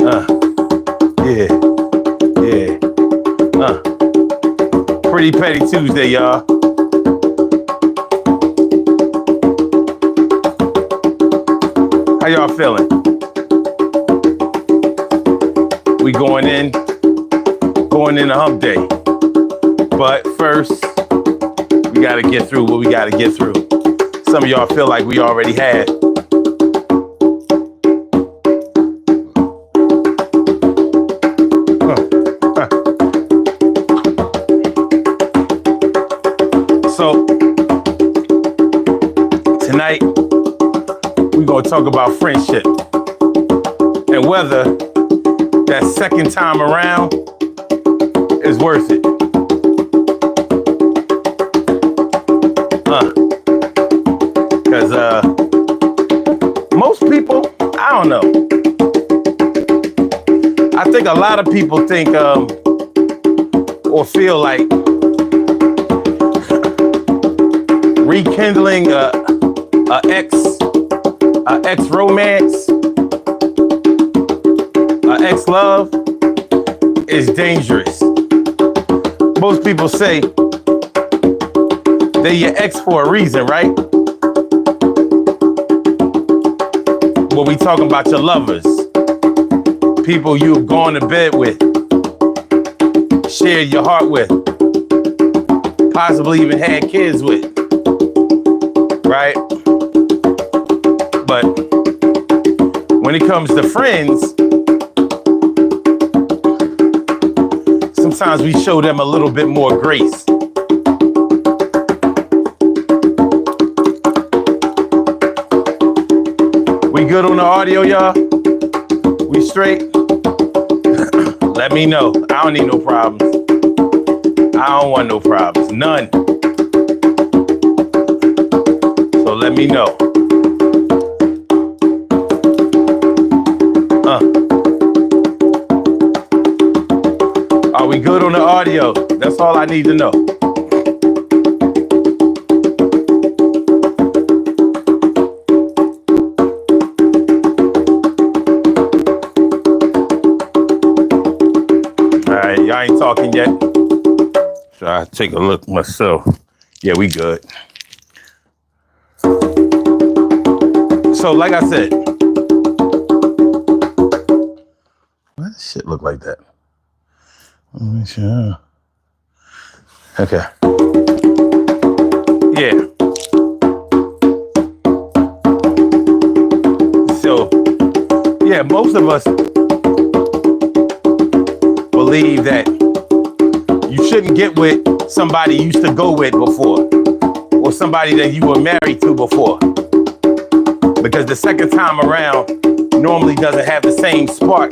Yeah, yeah. Pretty Petty Tuesday, y'all. How y'all feeling? We going in a hump day. But first, we gotta get through what we gotta get through. Some of y'all feel like we already had. So tonight we're gonna talk about friendship and whether that second time around is worth it. Because most people, I don't know. I think a lot of people think or feel like rekindling a ex romance, a ex love is dangerous. Most people say they're your ex for a reason, right? Well, we talking about your lovers, people you've gone to bed with, shared your heart with, possibly even had kids with, right? But when it comes to friends, sometimes we show them a little bit more grace. We good on the audio, y'all? We straight? Let me know. I don't need no problems. I don't want no problems. None. So let me know. Are we good on the audio? That's all I need to know. All right, y'all ain't talking yet. So I take a look myself. Yeah, we good. So like I said, why does shit look like that? Sure. Okay. Yeah. So, yeah, most of us believe that you shouldn't get with somebody you used to go with before, or somebody that you were married to before, because the second time around normally doesn't have the same spark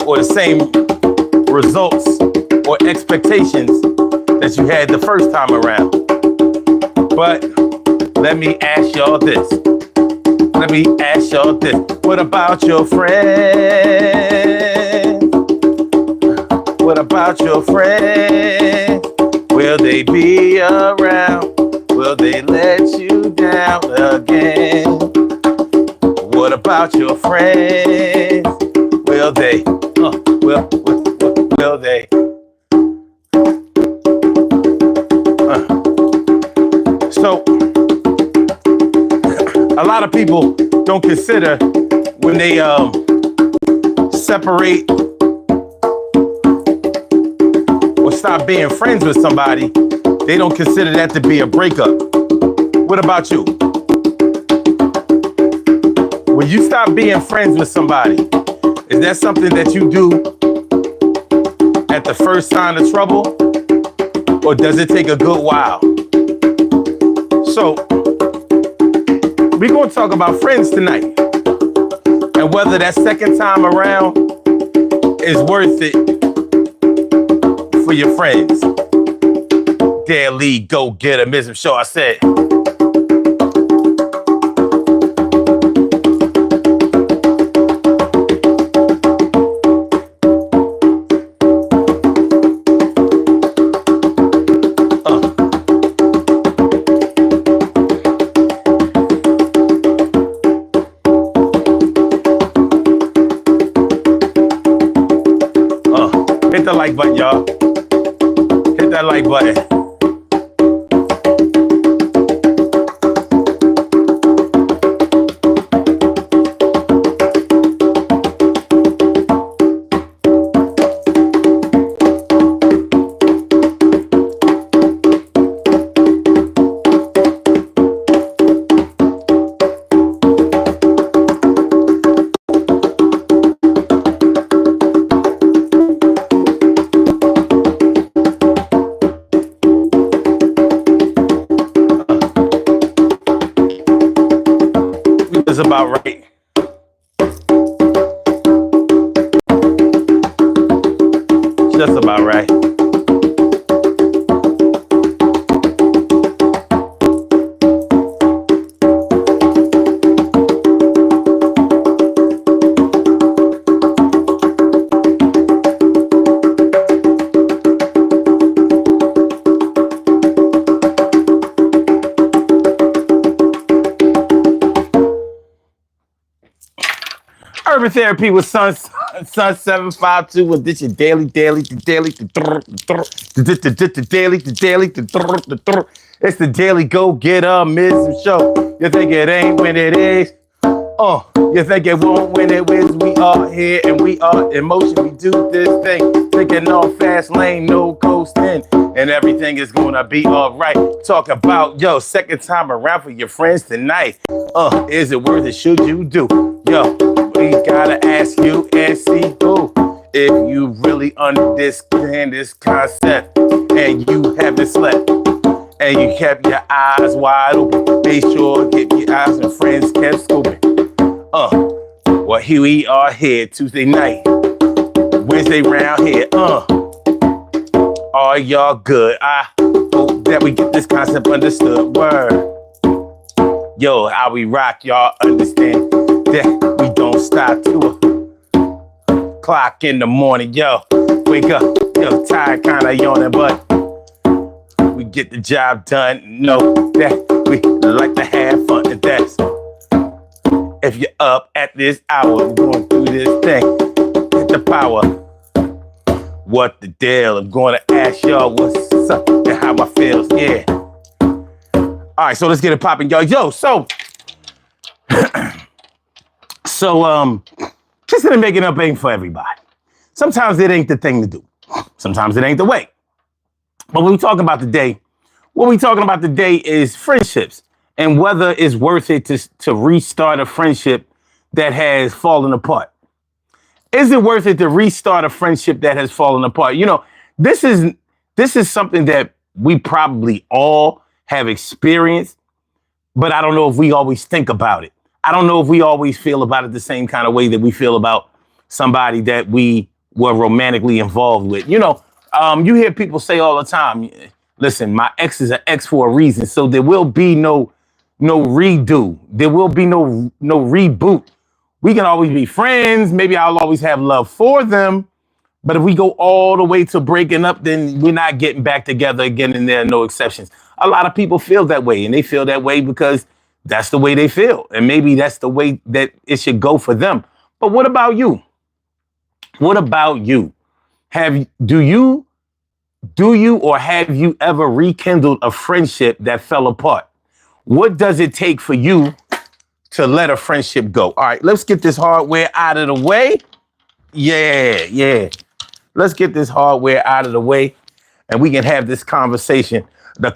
or the same results or expectations that you had the first time around. But let me ask y'all this. What about your friends? What about your friends? Will they be around? Will they let you down again? What about your friends? Will they? Will they? So, a lot of people don't consider when they separate or stop being friends with somebody, they don't consider that to be a breakup. What about you? When you stop being friends with somebody, is that something that you do at the first sign of trouble? Or does it take a good while? So, we're going to talk about friends tonight. And whether that second time around is worth it for your friends. Daily Gogetter, Mr. Show, I said. Hit the like button, y'all. Hit that like button. That's about right. Just about right. Urban Therapy with Sun 752 with this your daily. It's the daily Go-Getter show. You think it ain't when it is? You think it won't when it is? We are here and we are in motion. We do this thing, taking off fast lane, no coasting, and everything is gonna be all right. Talk about second time around for your friends tonight. Is it worth it? Should you do? We gotta ask you and see who. If you really understand this concept and you haven't slept and you kept your eyes wide open, make sure get your eyes and friends kept scoping. Well, here we are here Tuesday night, Wednesday round here. Are y'all good? I hope that we get this concept understood. Word. How we rock, y'all understand that we don't stop to a clock in the morning. Wake up, tired, kinda yawning, but we get the job done. Know that we like to have fun, and that's if you're up at this hour, we're going through this thing. Hit the power. What the deal? I'm gonna ask y'all what's up and how I feels. Yeah. All right, so let's get it popping, y'all. So kissing and making up ain't for everybody. Sometimes it ain't the thing to do. Sometimes it ain't the way. But what we talking about today is friendships and whether it's worth it to restart a friendship that has fallen apart. Is it worth it to restart a friendship that has fallen apart? This is something that we probably all have experienced, but I don't know if we always think about it. I don't know if we always feel about it the same kind of way that we feel about somebody that we were romantically involved with. You hear people say all the time, listen, my ex is an ex for a reason. So there will be no redo. There will be no reboot. We can always be friends. Maybe I'll always have love for them. But if we go all the way to breaking up, then we're not getting back together again, and there are no exceptions. A lot of people feel that way, and they feel that way because that's the way they feel. And maybe that's the way that it should go for them. But what about you? What about you? Do you or have you ever rekindled a friendship that fell apart? What does it take for you to let a friendship go? All right, let's get this hardware out of the way. Yeah. Let's get this hardware out of the way and we can have this conversation. This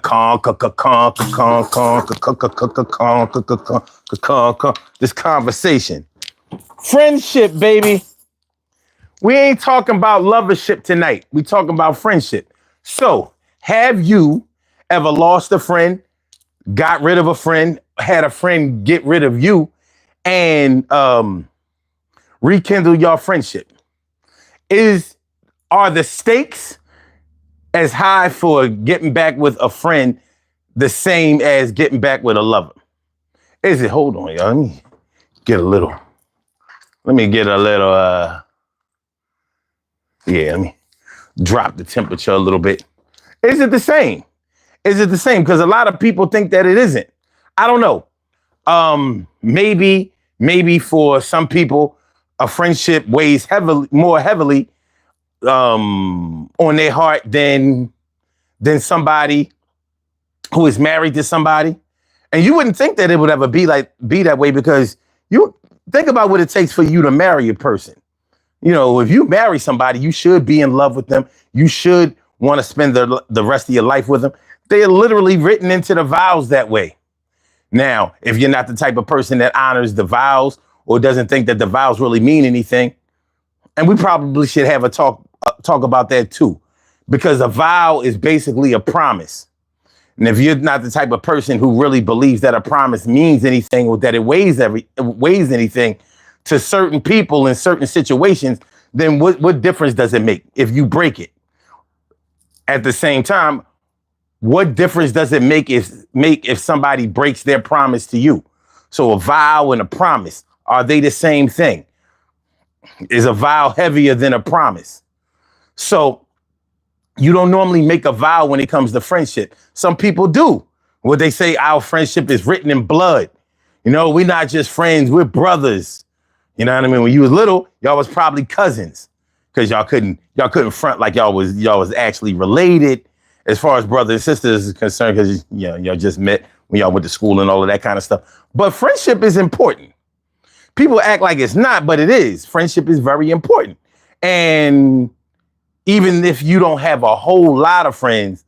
conversation. Friendship, baby. We ain't talking about lovership tonight. We talking about friendship. So, have you ever lost a friend, got rid of a friend, had a friend get rid of you, and rekindle your friendship? Are the stakes as high for getting back with a friend the same as getting back with a lover? Is it? Hold on, y'all. Let me get a little. Let me drop the temperature a little bit. Is it the same? Because a lot of people think that it isn't. I don't know. Maybe for some people, a friendship weighs more heavily on their heart than somebody who is married to somebody. And you wouldn't think that it would ever be that way, because you think about what it takes for you to marry a person. You know, if you marry somebody, you should be in love with them. You should want to spend the rest of your life with them. They are literally written into the vows that way. Now, if you're not the type of person that honors the vows or doesn't think that the vows really mean anything, and we probably should have a talk about that too, because a vow is basically a promise. And if you're not the type of person who really believes that a promise means anything, or that it weighs anything to certain people in certain situations, then what difference does it make if you break it? At the same time, what difference does it make if somebody breaks their promise to you? So a vow and a promise, are they the same thing? Is a vow heavier than a promise? So you don't normally make a vow when it comes to friendship. Some people do. What they say, our friendship is written in blood. You know, we're not just friends, we're brothers. You know what I mean? When you was little, y'all was probably cousins, because y'all couldn't front like y'all was actually related as far as brothers and sisters is concerned, because y'all just met when y'all went to school and all of that kind of stuff. But friendship is important. People act like it's not, but it is. Friendship is very important. And even if you don't have a whole lot of friends,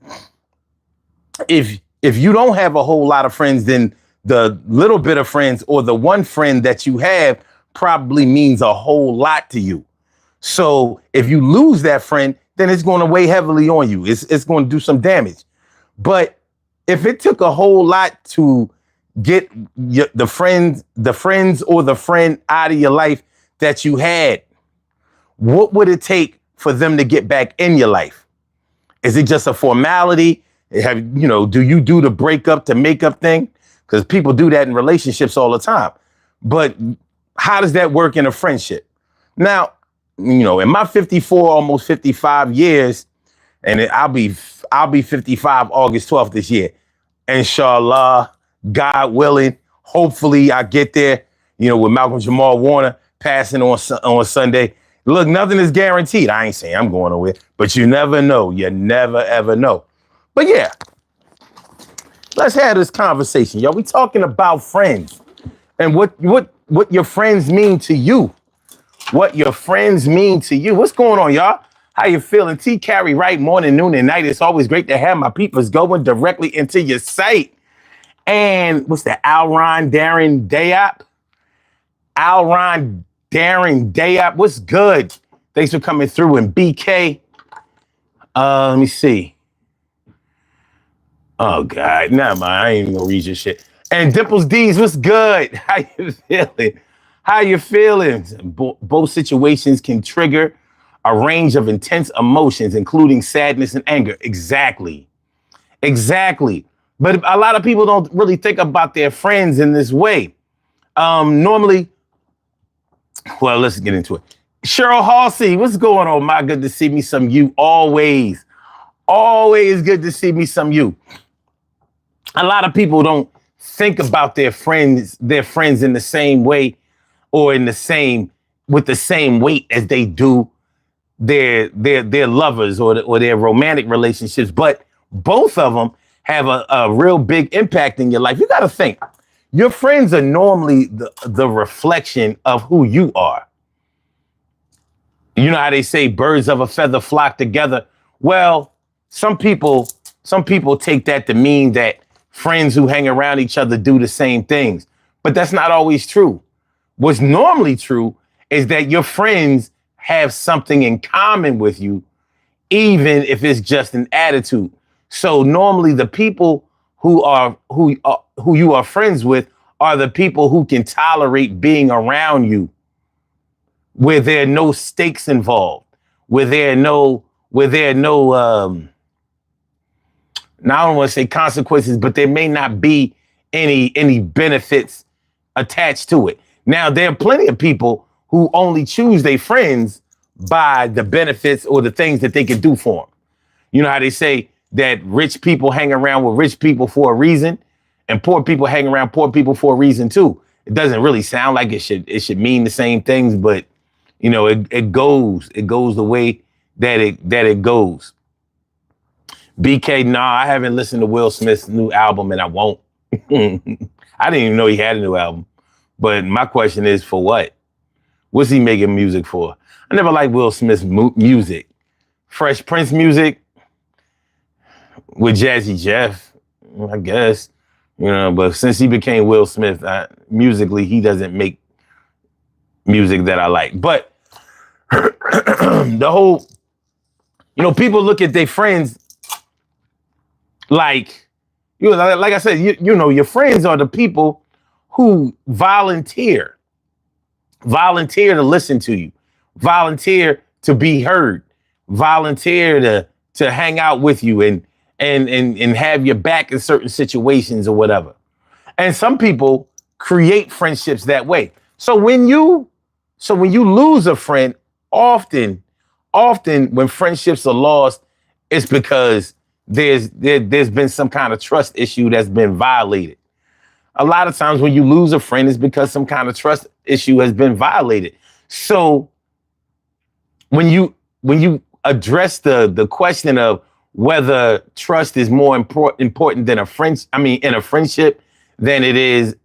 if you don't have a whole lot of friends, then the little bit of friends or the one friend that you have probably means a whole lot to you. So if you lose that friend, then it's going to weigh heavily on you. It's going to do some damage. But if it took a whole lot to get the friends or the friend out of your life that you had, what would it take for them to get back in your life? Is it just a formality? Do you do the breakup to make up thing? Because people do that in relationships all the time. But how does that work in a friendship? Now, in my 54, almost 55 years, and I'll be 55 August 12th this year. Inshallah, God willing, hopefully I get there, with Malcolm Jamal Warner passing on Sunday. Look, nothing is guaranteed. I ain't saying I'm going nowhere, but you never know. You never, ever know. But yeah, let's have this conversation, y'all. We talking about friends and what your friends mean to you. What your friends mean to you. What's going on, y'all? How you feeling? T Carry, right? Morning, noon, and night. It's always great to have my peoples going directly into your site. And what's that? Alron Darren Dayop. Alron Darren Dayop. What's good? Thanks for coming through. And BK. Let me see. Oh, God. Nah, man. I ain't even gonna read your shit. And Dimples D's, what's good? How you feeling? How you feeling? Both situations can trigger a range of intense emotions, including sadness and anger. Exactly. But a lot of people don't really think about their friends in this way. Normally, well, let's get into it. Cheryl Halsey, what's going on? My good to see me some you. Always good to see me some you. A lot of people don't think about their friends in the same way or with the same weight as they do their lovers or their romantic relationships. But both of them have a real big impact in your life. You got to think, your friends are normally the reflection of who you are. You know how they say birds of a feather flock together? Well, some people take that to mean that friends who hang around each other do the same things, but that's not always true. What's normally true is that your friends have something in common with you, even if it's just an attitude. So normally the people who you are friends with are the people who can tolerate being around you, where there are no stakes involved, where there are no now I don't want to say consequences, but there may not be any benefits attached to it. Now, there are plenty of people who only choose their friends by the benefits or the things that they can do for them. You know how they say that rich people hang around with rich people for a reason, and poor people hang around poor people for a reason too. It doesn't really sound like it should mean the same things, but it goes the way that it goes. BK, nah, I haven't listened to Will Smith's new album, and I won't. I didn't even know he had a new album. But my question is, for what? What's he making music for? I never liked Will Smith's music. Fresh Prince music with Jazzy Jeff, I guess. But since he became Will Smith, musically, he doesn't make music that I like. But the whole, people look at their friends like I said, your friends are the people who volunteer to listen to you, volunteer to be heard, volunteer to hang out with you and have your back in certain situations or whatever. And some people create friendships that way. So when you lose a friend, often when friendships are lost, it's because there's been some kind of trust issue that's been violated. A lot of times when you lose a friend, it's because some kind of trust issue has been violated. So when you address the question of whether trust is more important than in a friendship than it is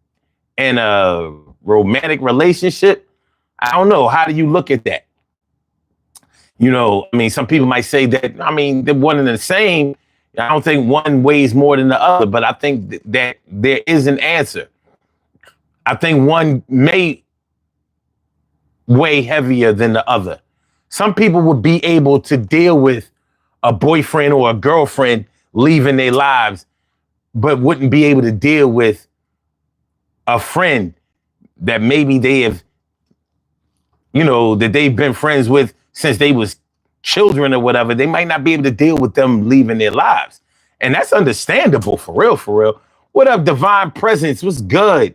in a romantic relationship, I don't know. How do you look at that? Some people might say that, they're one and the same. I don't think one weighs more than the other, but I think that there is an answer. I think one may weigh heavier than the other. Some people would be able to deal with a boyfriend or a girlfriend leaving their lives, but wouldn't be able to deal with a friend that maybe they have, that they've been friends with since they was children or whatever. They might not be able to deal with them leaving their lives. And that's understandable, for real, for real. What up, Divine Presence? What's good?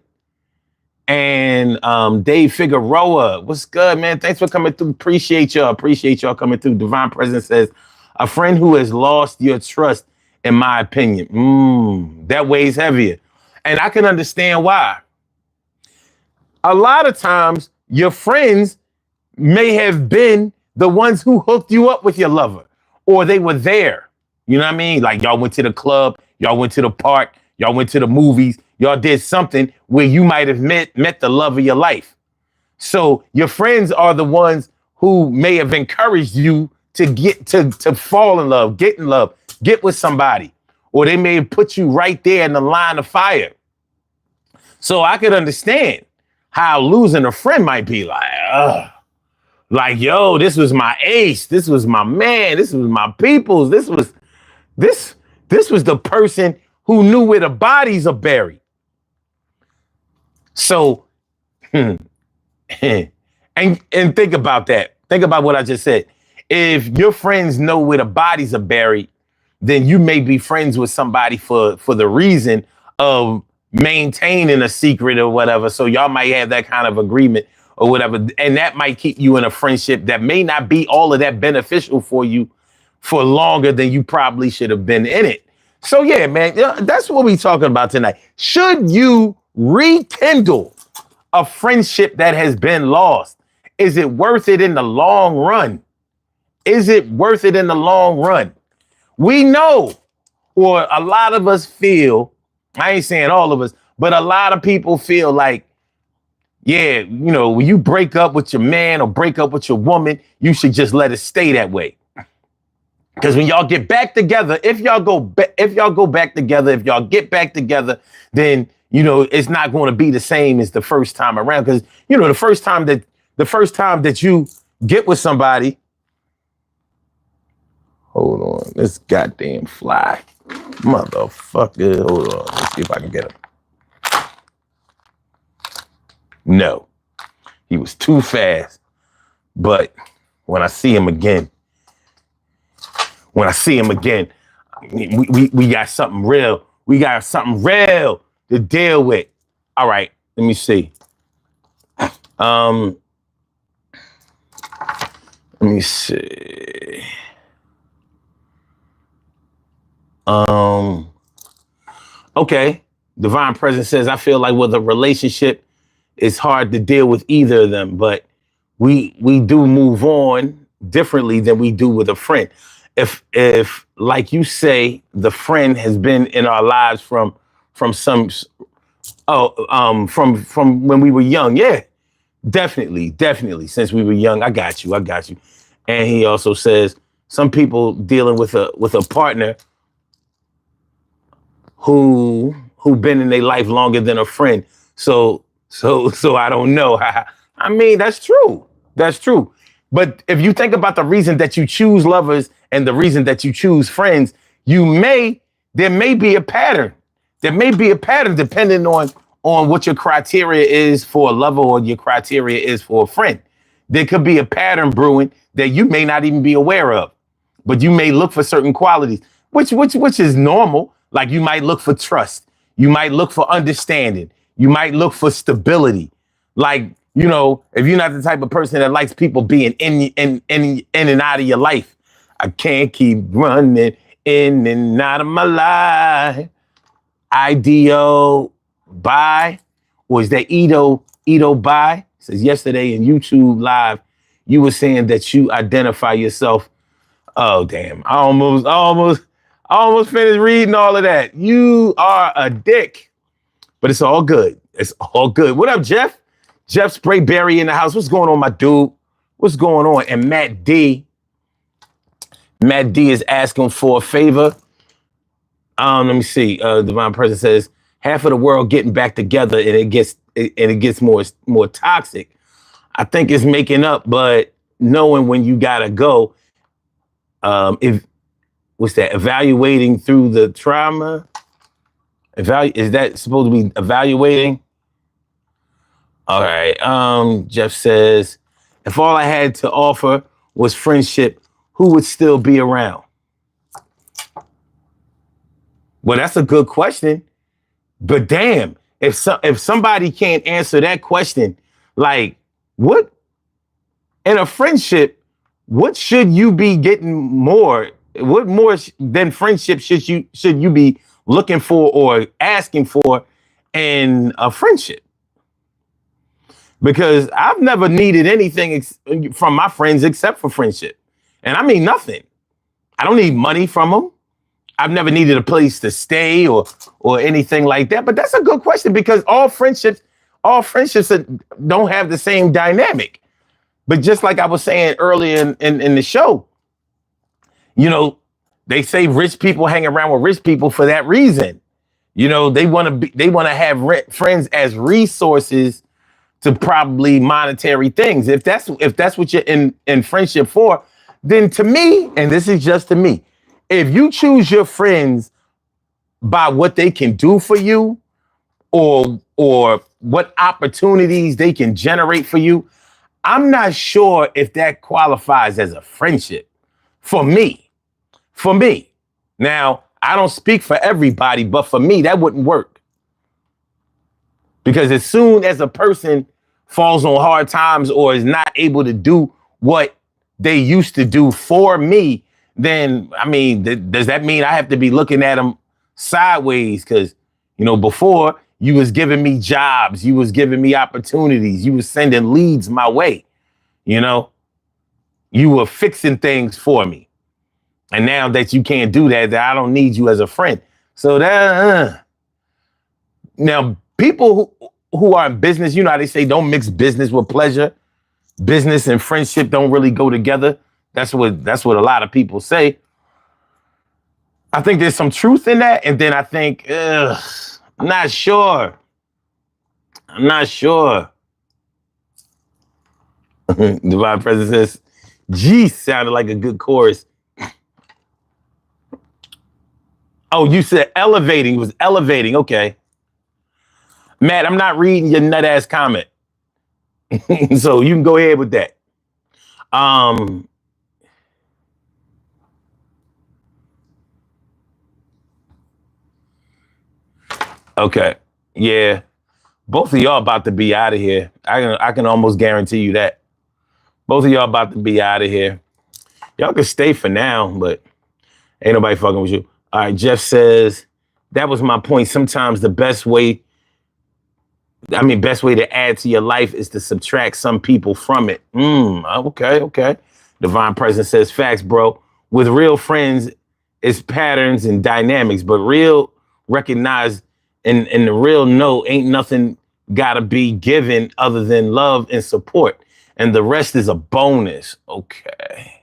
And Dave Figueroa, what's good, man? Thanks for coming through. Appreciate y'all coming through. Divine Presence says, a friend who has lost your trust, in my opinion, that weighs heavier. And I can understand why. A lot of times, your friends may have been the ones who hooked you up with your lover, or they were there. You know what I mean? Like y'all went to the club, y'all went to the park, y'all went to the movies, y'all did something where you might have met the love of your life. So your friends are the ones who may have encouraged you to get to fall in love, get with somebody, or they may have put you right there in the line of fire. So I could understand how losing a friend might be like, ugh. Like, yo, this was my ace. This was my man. This was my peoples. This was the person who knew where the bodies are buried. So, and think about that. Think about what I just said. If your friends know where the bodies are buried, then you may be friends with somebody for the reason of maintaining a secret or whatever. So y'all might have that kind of agreement or whatever. And that might keep you in a friendship that may not be all of that beneficial for you for longer than you probably should have been in it. So yeah, man, that's what we're talking about tonight. Should you rekindle a friendship that has been lost? Is it worth it in the long run? Is it worth it in the long run? We know, or a lot of us feel, I ain't saying all of us, but a lot of people feel like, yeah, when you break up with your man or break up with your woman, you should just let it stay that way. Because when y'all get back together, if y'all get back together, then it's not going to be the same as the first time around. Because the first time that you get with somebody, hold on, this goddamn fly, motherfucker. Hold on, let's see if I can get him. No, he was too fast. But when I see him again, we got something real. We got something real to deal with. All right, let me see. Let me see. Okay. Divine Presence says, I feel like with a relationship, it's hard to deal with either of them, but we do move on. differently than we do with a friend. If like you say, the friend has been in our lives from some from when we were young. Yeah, definitely. Since we were young, I got you. And he also says some people dealing with a partner who been in their life longer than a friend. So I don't know. I mean, that's true. That's true. But if you think about the reason that you choose lovers and the reason that you choose friends, there may be a pattern. There may be a pattern depending on what your criteria is for a lover or your criteria is for a friend. There could be a pattern brewing that you may not even be aware of, but you may look for certain qualities, which is normal. Like you might look for trust. You might look for understanding. You might look for stability. Like, you know, if you're not the type of person that likes people being in and out of your life, I can't keep running in and out of my life. IDO bye, or is that Edo bye? Says yesterday in YouTube live, you were saying that you identify yourself. Oh damn! I almost finished reading all of that. You are a dick, but it's all good. It's all good. What up, Jeff? Jeff Sprayberry in the house. What's going on, my dude? What's going on? And Matt D is asking for a favor. Let me see. Divine Person says half of the world getting back together, and it gets more toxic. I think it's making up, but knowing when you gotta go. Evaluating through the trauma? Is that supposed to be evaluating? All right. Jeff says, if all I had to offer was friendship, who would still be around? Well, that's a good question. But damn, if somebody can't answer that question, like what in a friendship, what should you be getting more? What more than friendship should you be looking for or asking for in a friendship? Because I've never needed anything from my friends except for friendship. And I mean nothing. I don't need money from them. I've never needed a place to stay or anything like that. But that's a good question because all friendships don't have the same dynamic. But just like I was saying earlier in the show, you know, they say rich people hang around with rich people for that reason. You know, they want to have friends as resources to probably monetary things. If that's what you're in friendship for, then to me, and this is just to me, if you choose your friends by what they can do for you or what opportunities they can generate for you, I'm not sure if that qualifies as a friendship for me. For me. Now, I don't speak for everybody, but for me, that wouldn't work. Because as soon as a person falls on hard times or is not able to do what they used to do for me, then, I mean, does that mean I have to be looking at them sideways? Because, you know, before you was giving me jobs, you was giving me opportunities, you was sending leads my way, you know, you were fixing things for me. And now that you can't do that, I don't need you as a friend. So that, now people who are in business, you know how they say don't mix business with pleasure. Business and friendship don't really go together. That's what a lot of people say. I think there's some truth in that. And then I think, I'm not sure. Divine Presence says, gee, sounded like a good chorus. Oh, you said elevating. It was elevating. Okay. Matt, I'm not reading your nut ass comment. So you can go ahead with that. Okay. Yeah. Both of y'all about to be out of here. I can almost guarantee you that. Both of y'all about to be out of here. Y'all can stay for now, but ain't nobody fucking with you. All right, Jeff says, that was my point. Sometimes the best way to add to your life is to subtract some people from it. Okay. Divine Presence says, facts, bro. With real friends, it's patterns and dynamics, but real recognize and the real know ain't nothing gotta be given other than love and support. And the rest is a bonus. Okay.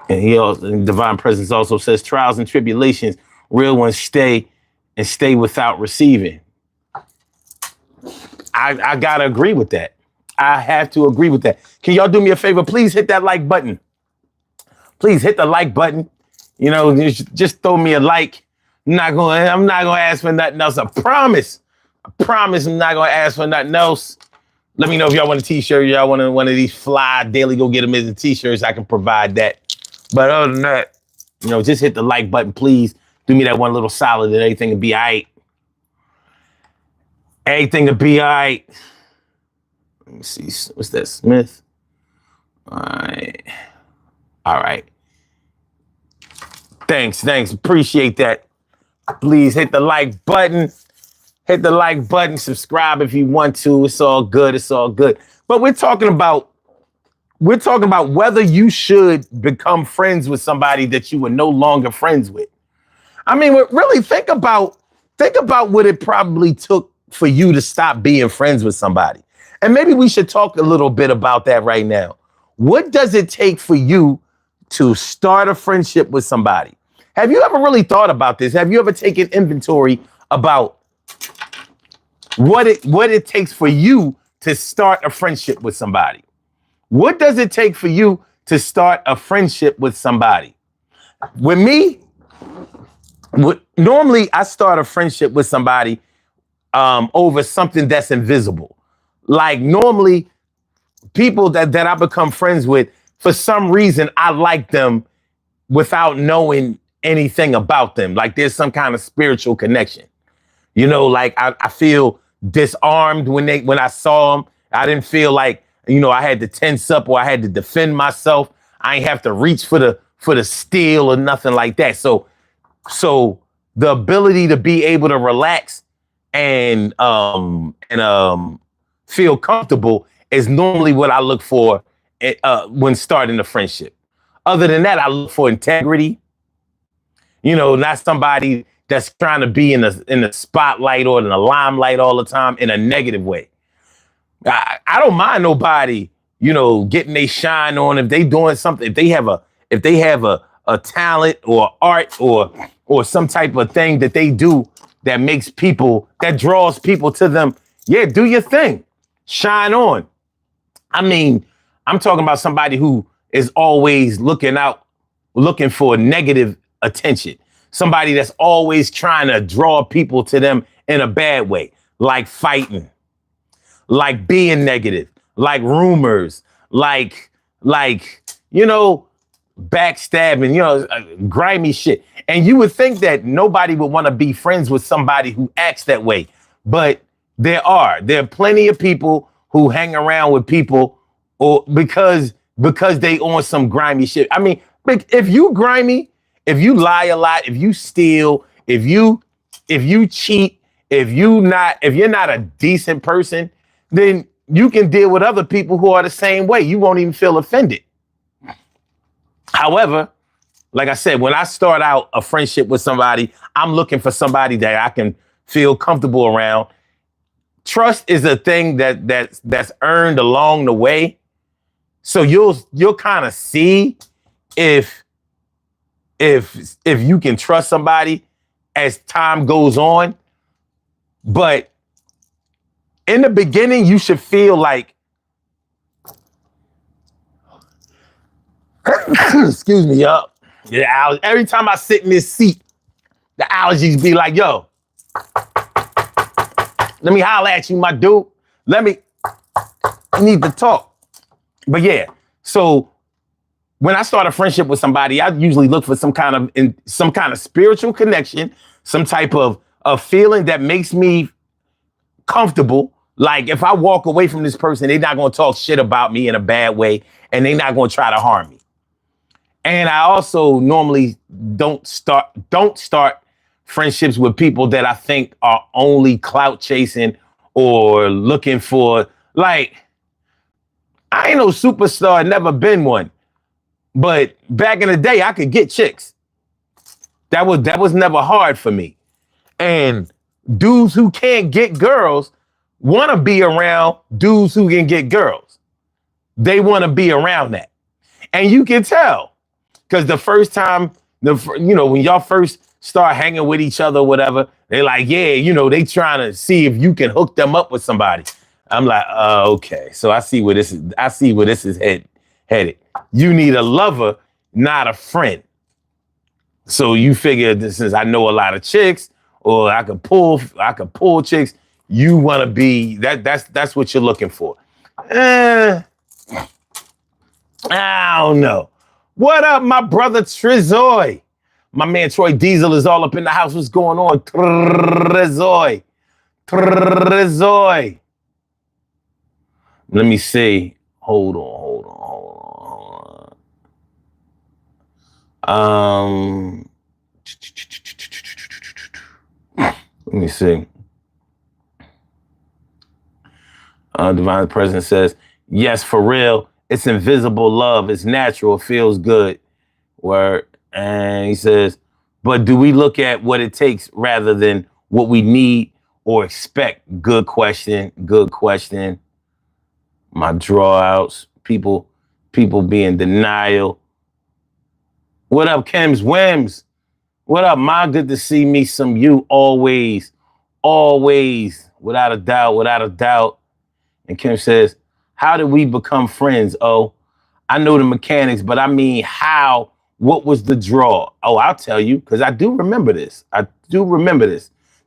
And and Divine Presence also says trials and tribulations, real ones stay and stay without receiving. I gotta agree with that. I have to agree with that. Can y'all do me a favor? Please hit that like button. Please hit the like button. You know, just throw me a like. I'm not gonna ask for nothing else. I promise I'm not gonna ask for nothing else. Let me know if y'all want a t-shirt. Y'all want one of these fly daily go get them as t-shirts. I can provide that. But other than that, you know, just hit the like button, please. Do me that one little solid and everything will be all right. Everything will be all right. Let me see. What's that, Smith? All right. All right. Thanks. Appreciate that. Please hit the like button. Hit the like button. Subscribe if you want to. It's all good. But we're talking about whether you should become friends with somebody that you were no longer friends with. I mean, really think about what it probably took for you to stop being friends with somebody. And maybe we should talk a little bit about that right now. What does it take for you to start a friendship with somebody? Have you ever really thought about this? Have you ever taken inventory about what it takes for you to start a friendship with somebody? What does it take for you to start a friendship with somebody? With me, normally I start a friendship with somebody over something that's invisible. Like normally people that I become friends with, for some reason, I like them without knowing anything about them. Like there's some kind of spiritual connection. You know, like I feel disarmed when I saw them. I didn't feel like, you know, I had to tense up or I had to defend myself. I ain't have to reach for the steel or nothing like that. So the ability to be able to relax and feel comfortable is normally what I look for when starting a friendship. Other than that, I look for integrity. You know, not somebody that's trying to be in the spotlight or in the limelight all the time in a negative way. I don't mind nobody, you know, getting their shine on if they doing something, if they have a talent or art or some type of thing that they do that draws people to them. Yeah, do your thing. Shine on. I mean, I'm talking about somebody who is always looking for negative attention. Somebody that's always trying to draw people to them in a bad way, like fighting, like being negative, like rumors, like, you know, backstabbing, you know, grimy shit. And you would think that nobody would want to be friends with somebody who acts that way. But there are plenty of people who hang around with people or because they on some grimy shit. I mean, if you grimy, if you lie a lot, if you steal, if you cheat, if you're not a decent person, then you can deal with other people who are the same way. You won't even feel offended. However, like I said, when I start out a friendship with somebody, I'm looking for somebody that I can feel comfortable around. Trust is a thing that's earned along the way. So you'll kind of see if you can trust somebody as time goes on. But in the beginning, you should feel like, excuse me, y'all. Yeah, every time I sit in this seat, the allergies be like, yo, let me holler at you, my dude. I need to talk. But yeah, so when I start a friendship with somebody, I usually look for some kind of spiritual connection, some type of feeling that makes me comfortable. Like if I walk away from this person, they're not going to talk shit about me in a bad way, and they're not going to try to harm me. And I also normally don't start friendships with people that I think are only clout chasing or looking for, like, I ain't no superstar, never been one. But back in the day, I could get chicks. That was never hard for me. And dudes who can't get girls want to be around dudes who can get girls. They want to be around that. And you can tell because the first time, when y'all first start hanging with each other, or whatever, they're like, yeah, they trying to see if you can hook them up with somebody. I'm like, okay. So I see where this is headed. You need a lover, not a friend. So you figure since I know a lot of chicks, or I could pull chicks, you want to be that's what you're looking for. I don't know. What up, my brother Trezoy? My man Troy Diesel is all up in the house. What's going on? Trezoy. Let me see. Hold on. Let me see. Divine Presence says, yes, for real. It's invisible love. It's natural. It feels good. Word. And he says, but do we look at what it takes rather than what we need or expect? Good question. My drawouts. People be in denial. What up, Kim's Wims? What up, Ma? Good to see me some you always. Without a doubt. And Kim says, how did we become friends? Oh, I know the mechanics, but I mean, how? What was the draw? Oh, I'll tell you, because I do remember this.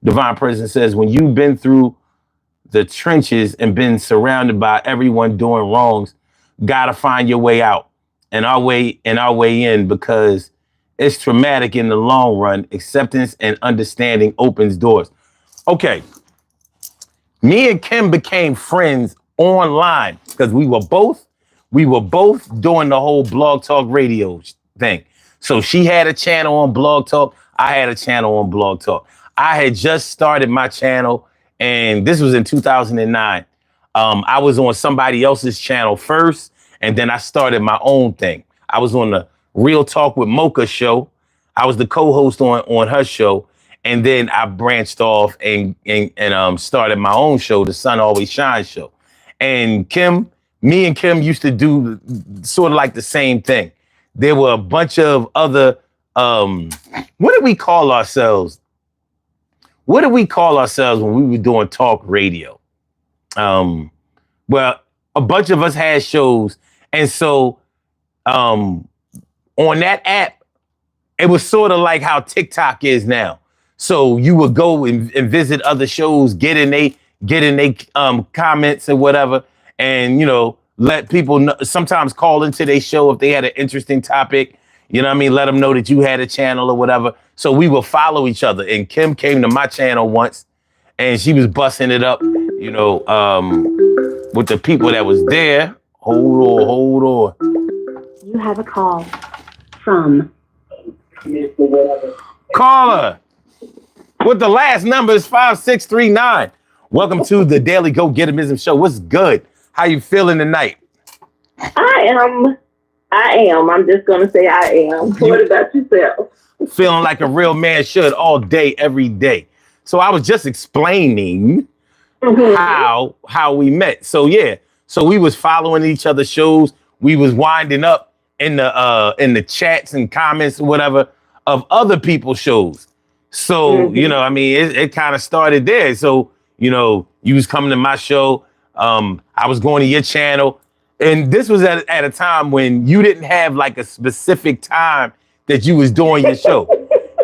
Divine Presence says, when you've been through the trenches and been surrounded by everyone doing wrongs, gotta find your way out and our way in, because it's traumatic in the long run. Acceptance and understanding opens doors. Okay. Me and Kim became friends online because we were both doing the whole Blog Talk Radio thing. So she had a channel on Blog Talk. I had a channel on Blog Talk. I had just started my channel, and this was in 2009. I was on somebody else's channel first, and then I started my own thing. I was on the Real Talk with Mocha show. I was the co-host on her show. And then I branched off and started my own show, The Sun Always Shines show. And me and Kim used to do sort of like the same thing. There were a bunch of other, what did we call ourselves? What did we call ourselves when we were doing talk radio? Well, a bunch of us had shows. And so on that app, it was sort of like how TikTok is now. So you would go and visit other shows, get in they comments and whatever, and let people know, sometimes call into their show if they had an interesting topic. You know what I mean? Let them know that you had a channel or whatever. So we will follow each other. And Kim came to my channel once, and she was busting it up, with the people that was there. Hold on. You have a call from caller. What the last number is 5639. Welcome to the Daily Gogetterism Show. What's good? How you feeling tonight? I am. I'm just going to say I am. What about yourself? Feeling like a real man should all day, every day. So I was just explaining how we met. So yeah. So we was following each other's shows. We was winding up in the chats and comments or whatever of other people's shows. So, it kind of started there. So, you was coming to my show. I was going to your channel. And this was at a time when you didn't have like a specific time that you was doing your show.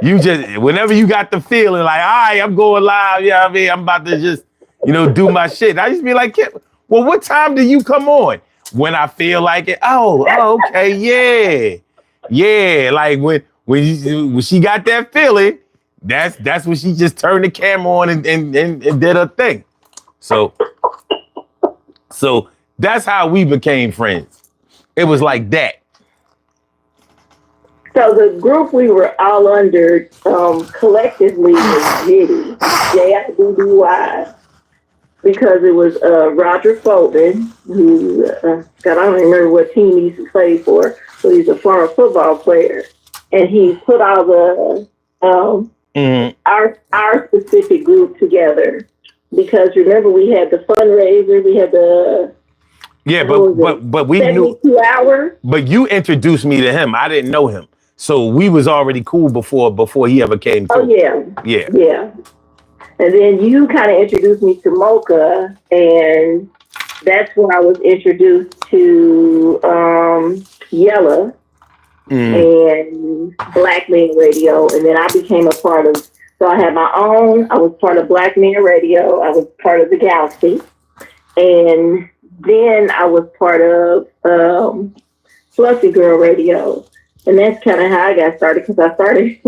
You just, whenever you got the feeling like, all right, I'm going live. Yeah, I'm about to just, do my shit. I used to be like, well, what time do you come on? When I feel like it. Oh, okay. Yeah. Yeah. Like when she got that feeling, that's when she just turned the camera on and did her thing. So that's how we became friends. It was like that. So the group we were all under collectively was Jitty, JIDDY, because it was Roger Foldman, who, God, I don't remember what team he used to play for, So he's a former football player, and he put all the our specific group together because remember we had the fundraiser, we had the but we knew 72 hours. But you introduced me to him. I didn't know him, so we was already cool before he ever came through. Oh yeah. And then you kind of introduced me to Mocha, and that's where I was introduced to Yella and Black Men Radio, and then I became a part of. So I had my own. I was part of Black Men Radio. I was part of the Galaxy, and then I was part of Fluffy Girl Radio, and that's kind of how I got started because I started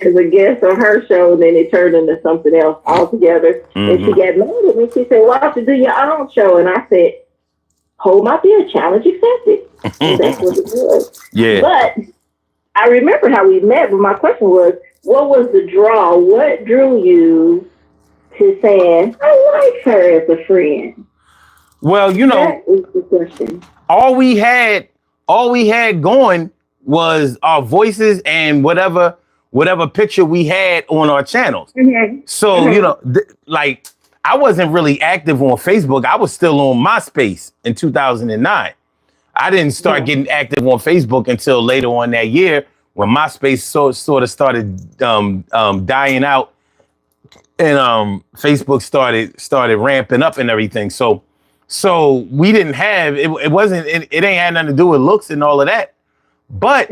as a guest on her show, and then it turned into something else altogether. And she got mad at me. She said, "Why don't you do your own show?" And I said, "Hold my beer, challenge accepted." And that's what it was. Yeah. But I remember how we met, but my question was, what was the draw? What drew you to saying, I like her as a friend? Well, you know, that is the question. All we had going was our voices and whatever picture we had on our channels. So, you know, like I wasn't really active on Facebook. I was still on MySpace in 2009. I didn't start getting active on Facebook until later on that year when MySpace sort of started dying out and Facebook started ramping up and everything. So we didn't have it. It ain't had nothing to do with looks and all of that. But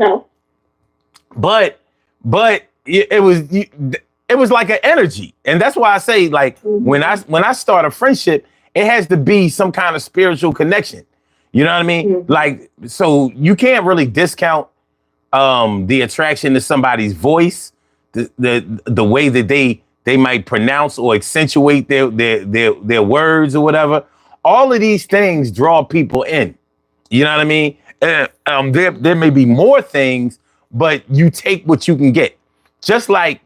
it was like an energy, and that's why I say like when I start a friendship, it has to be some kind of spiritual connection. You know what I mean? Like, so you can't really discount the attraction to somebody's voice, the way that they might pronounce or accentuate their words or whatever. All of these things draw people in. You know what I mean? There may be more things, but you take what you can get. Just like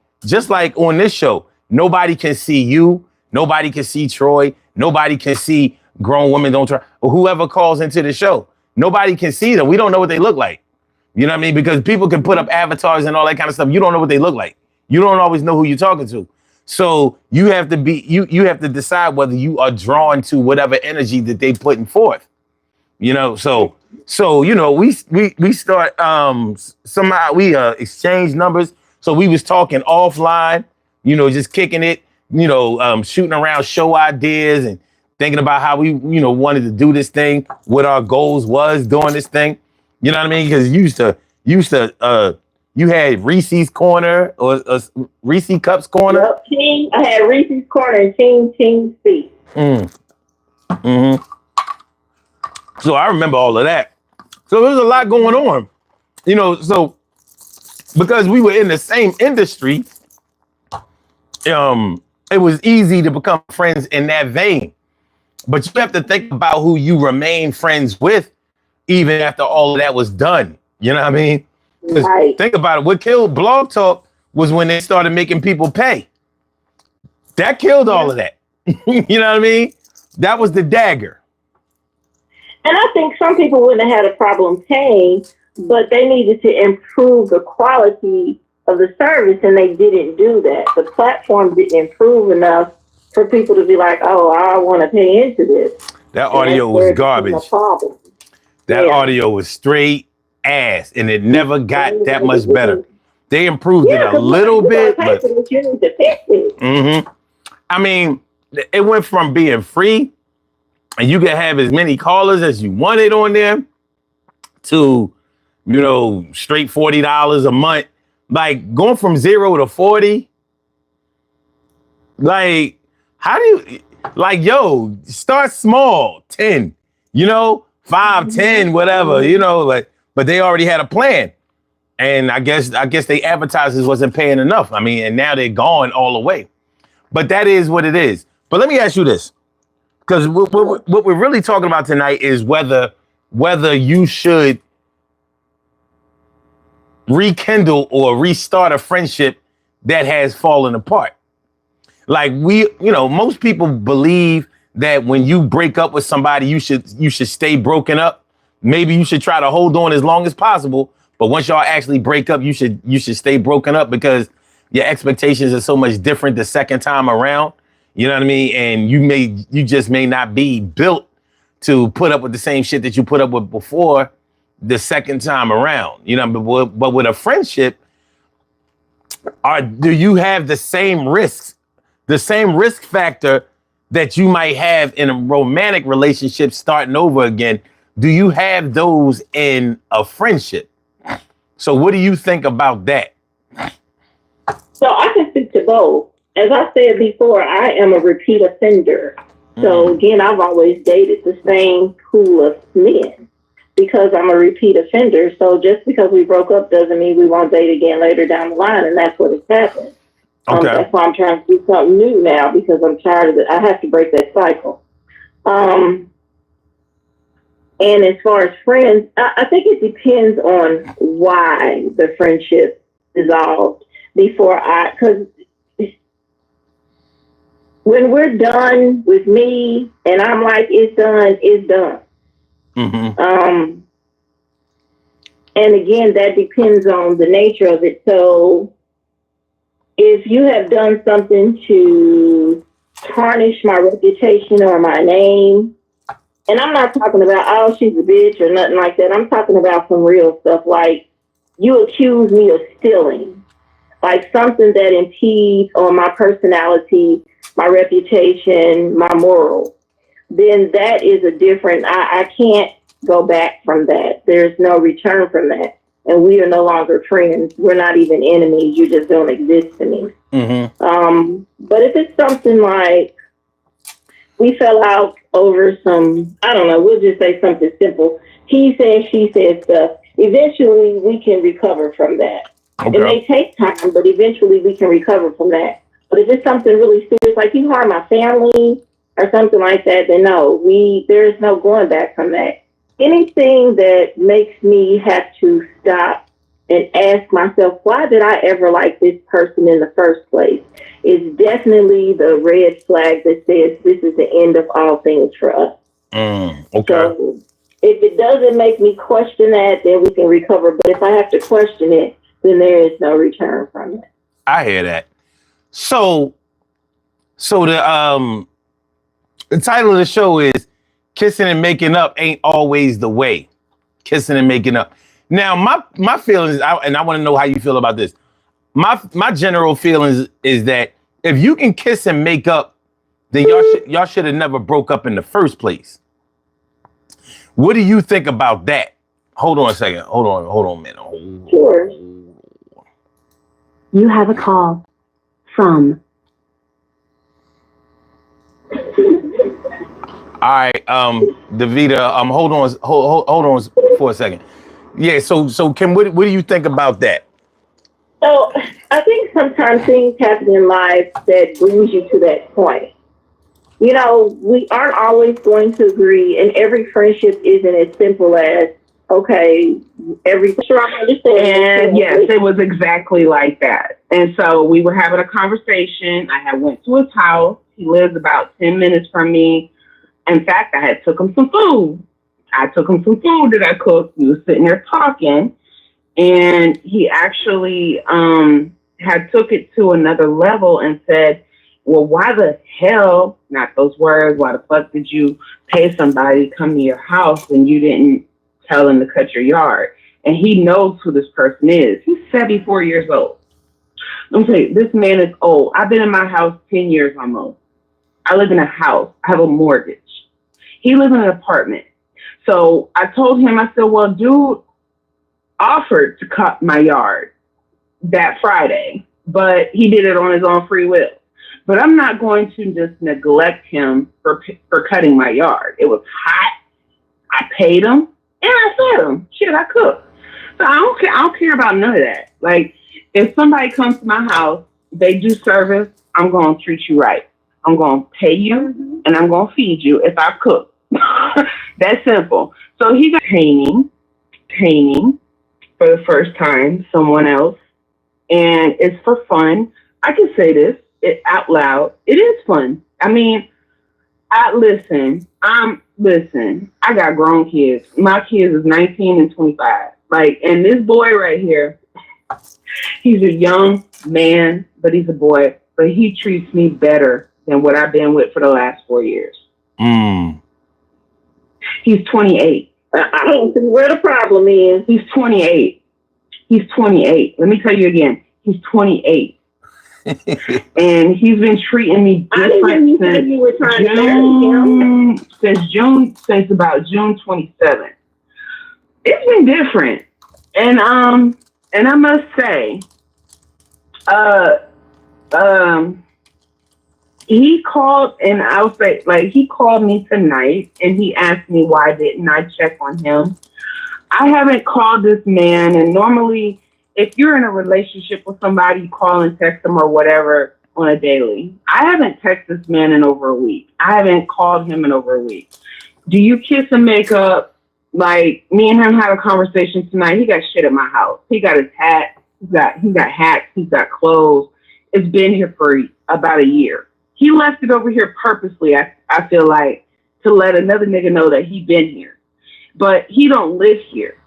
on this show, nobody can see you, nobody can see Troy, nobody can see Grown Women Don't Try, or whoever calls into the show. Nobody can see them. We don't know what they look like. You know what I mean? Because people can put up avatars and all that kind of stuff. You don't know what they look like. You don't always know who you're talking to. So you have to be you have to decide whether you are drawn to whatever energy that they putting forth. You know, so you know, we start somehow we exchange numbers. So we was talking offline, you know, just kicking it, you know, shooting around show ideas and thinking about how we, you know, wanted to do this thing, what our goals was doing this thing. You know what I mean? Because you had Reese's Corner or Reese Cups Corner. Yep, Team. I had Reese's Corner and Team C. So I remember all of that. So there was a lot going on, you know. So because we were in the same industry, it was easy to become friends in that vein. But you have to think about who you remain friends with, even after all of that was done. You know what I mean? Right. Think about it. What killed Blog Talk was when they started making people pay. That killed all of that. You know what I mean? That was the dagger. And I think some people wouldn't have had a problem paying, but they needed to improve the quality of the service, and they didn't do that. The platform didn't improve enough for people to be like, oh, I want to pay into this. That audio was garbage. That audio was straight ass, and it never got that much better. They improved it a little bit, but I mean, it went from being free and you could have as many callers as you wanted on there to, you know, straight $40 a month. Like going from 0 to 40. Like, how do you, like, yo, start small, 10, you know, 5, 10, whatever, you know, like, but they already had a plan. And I guess they advertisers wasn't paying enough. I mean, and now they're gone all the way. But that is what it is. But let me ask you this, because what we're really talking about tonight is whether you should rekindle or restart a friendship that has fallen apart. Like most people believe that when you break up with somebody, you should stay broken up. maybe you should try to hold on as long as possible. But once y'all actually break up, you should stay broken up, because your expectations are so much different the second time around. You know what I mean? And you just may not be built to put up with the same shit that you put up with before the second time around. You know, but with a friendship, do you have the same risks, the same risk factor that you might have in a romantic relationship starting over again? Do you have those in a friendship? So what do you think about that? So I can speak to both. As I said before, I am a repeat offender. So again, I've always dated the same pool of men because I'm a repeat offender. So just because we broke up doesn't mean we won't date again later down the line, and that's what has happened. Okay. That's why I'm trying to do something new now, because I'm tired of it. I have to break that cycle. And as far as friends, I think it depends on why the friendship dissolved because when we're done with me and I'm like, it's done, it's done. Mm-hmm. And again, that depends on the nature of it. So if you have done something to tarnish my reputation or my name, and I'm not talking about, oh, she's a bitch or nothing like that. I'm talking about some real stuff, like you accuse me of stealing, like something that impedes on my personality, my reputation, my morals. Then that is a different, I can't go back from that. There's no return from that. And we are no longer friends. We're not even enemies. You just don't exist to me. Mm-hmm. But if it's something like we fell out over some, I don't know, we'll just say something simple. He said, she said stuff. Eventually, we can recover from that. Okay. It may take time, but eventually we can recover from that. But if it's something really serious, like you harm my family or something like that, then no, there's no going back from that. Anything that makes me have to stop and ask myself, why did I ever like this person in the first place, is definitely the red flag that says this is the end of all things for us. Okay. So if it doesn't make me question that, then we can recover. But if I have to question it, then there is no return from it. I hear that. So the title of the show is Kissing and Making Up Ain't Always the Way. Kissing and making up. Now, my feelings, and I want to know how you feel about this. My general feelings is that if you can kiss and make up, then y'all should have never broke up in the first place. What do you think about that? Hold on a second. Hold on a minute. Sure. You have a call from. All right, Davida, hold on for a second. Yeah, so Kim, what do you think about that? So I think sometimes things happen in life that brings you to that point. You know, we aren't always going to agree, and every friendship isn't as simple as, okay, sure, I understand. And yes, it was exactly like that. And so we were having a conversation. I had went to his house. He lives about 10 minutes from me. In fact, I had took him some food. That I cooked. We were sitting there talking, and he actually had took it to another level and said, well, why the hell, not those words, why the fuck did you pay somebody to come to your house and you didn't tell him to cut your yard? And he knows who this person is. He's 74 years old. Let me tell you, this man is old. I've been in my house 10 years almost. I live in a house. I have a mortgage. He lives in an apartment. So I told him, I said, well, dude offered to cut my yard that Friday, but he did it on his own free will. But I'm not going to just neglect him for cutting my yard. It was hot. I paid him and I fed him. Shit, I cooked. So I don't care about none of that. Like, if somebody comes to my house, they do service, I'm going to treat you right. I'm going to pay you and I'm going to feed you if I cook. That's simple. So he got painting for the first time, someone else. And it's for fun. I can say this out loud. It is fun. I mean, Listen. I got grown kids. My kids is 19 and 25. Like, and this boy right here, he's a young man, but he's a boy. But he treats me better than what I've been with for the last 4 years. Mm. He's 28. I don't see where the problem is. He's 28. He's 28. Let me tell you again. He's 28. And he's been treating me different since about June 27th. It's been different. And I must say, he called, and I'll say, like, he called me tonight and he asked me why didn't I check on him. I haven't called this man, and normally if you're in a relationship with somebody, you call and text them or whatever on a daily. I haven't texted this man in over a week. I haven't called him in over a week. Do you kiss and make up? Like, me and him had a conversation tonight. He got shit at my house. He got his hat. He got hats. He's got clothes. It's been here for about a year. He left it over here purposely, I feel like, to let another nigga know that he been here. But he don't live here.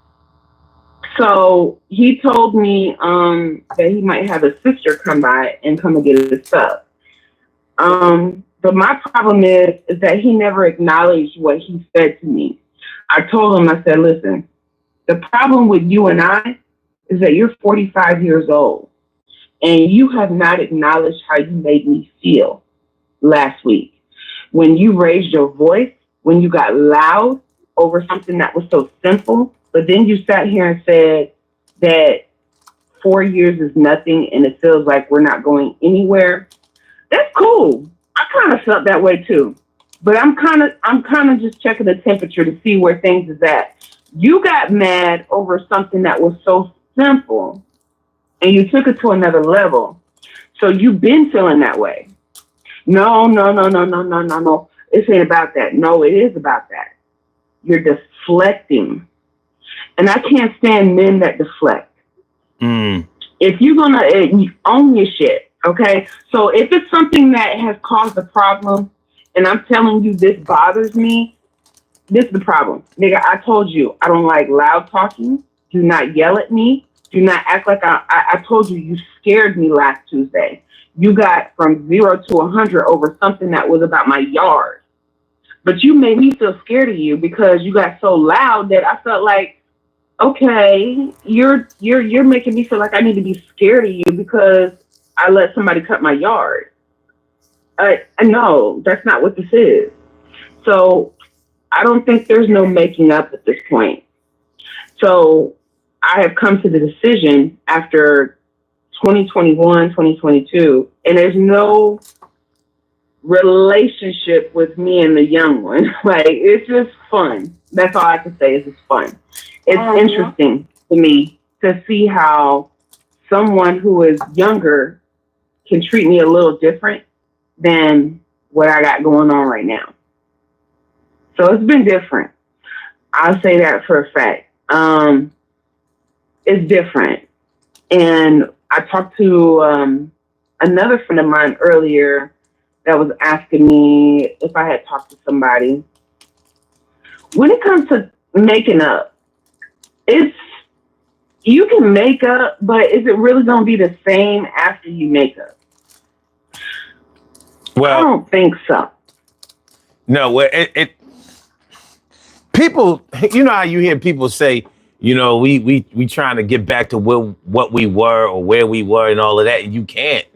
So he told me that he might have a sister come by and come and get his stuff. But my problem is that he never acknowledged what he said to me. I told him, I said, listen, the problem with you and I is that you're 45 years old and you have not acknowledged how you made me feel last week. When you raised your voice, when you got loud over something that was so simple, but then you sat here and said that 4 years is nothing and it feels like we're not going anywhere. That's cool. I kind of felt that way too. But I'm kind of just checking the temperature to see where things is at. You got mad over something that was so simple and you took it to another level. So you've been feeling that way. No. It ain't about that. No, it is about that. You're deflecting. And I can't stand men that deflect. If you're going to own your shit, okay? So if it's something that has caused a problem and I'm telling you this bothers me, this is the problem. Nigga, I told you I don't like loud talking. Do not yell at me. Do not act like I told you scared me last Tuesday. You got from 0 to 100 over something that was about my yard. But you made me feel scared of you because you got so loud that I felt like, okay, you're making me feel like I need to be scared of you because I let somebody cut my yard. No, that's not what this is. So I don't think there's no making up at this point. So I have come to the decision after 2021, 2022, and there's no relationship with me and the young one. Like, it's just fun. That's all I can say is it's fun. It's interesting to me to see how someone who is younger can treat me a little different than what I got going on right now. So it's been different. I'll say that for a fact. It's different. And I talked to another friend of mine earlier that was asking me if I had talked to somebody. When it comes to making up, you can make up, but is it really going to be the same after you make up? Well, I don't think so. No, people, you know how you hear people say, you know, we trying to get back to what we were or where we were and all of that, and you can't.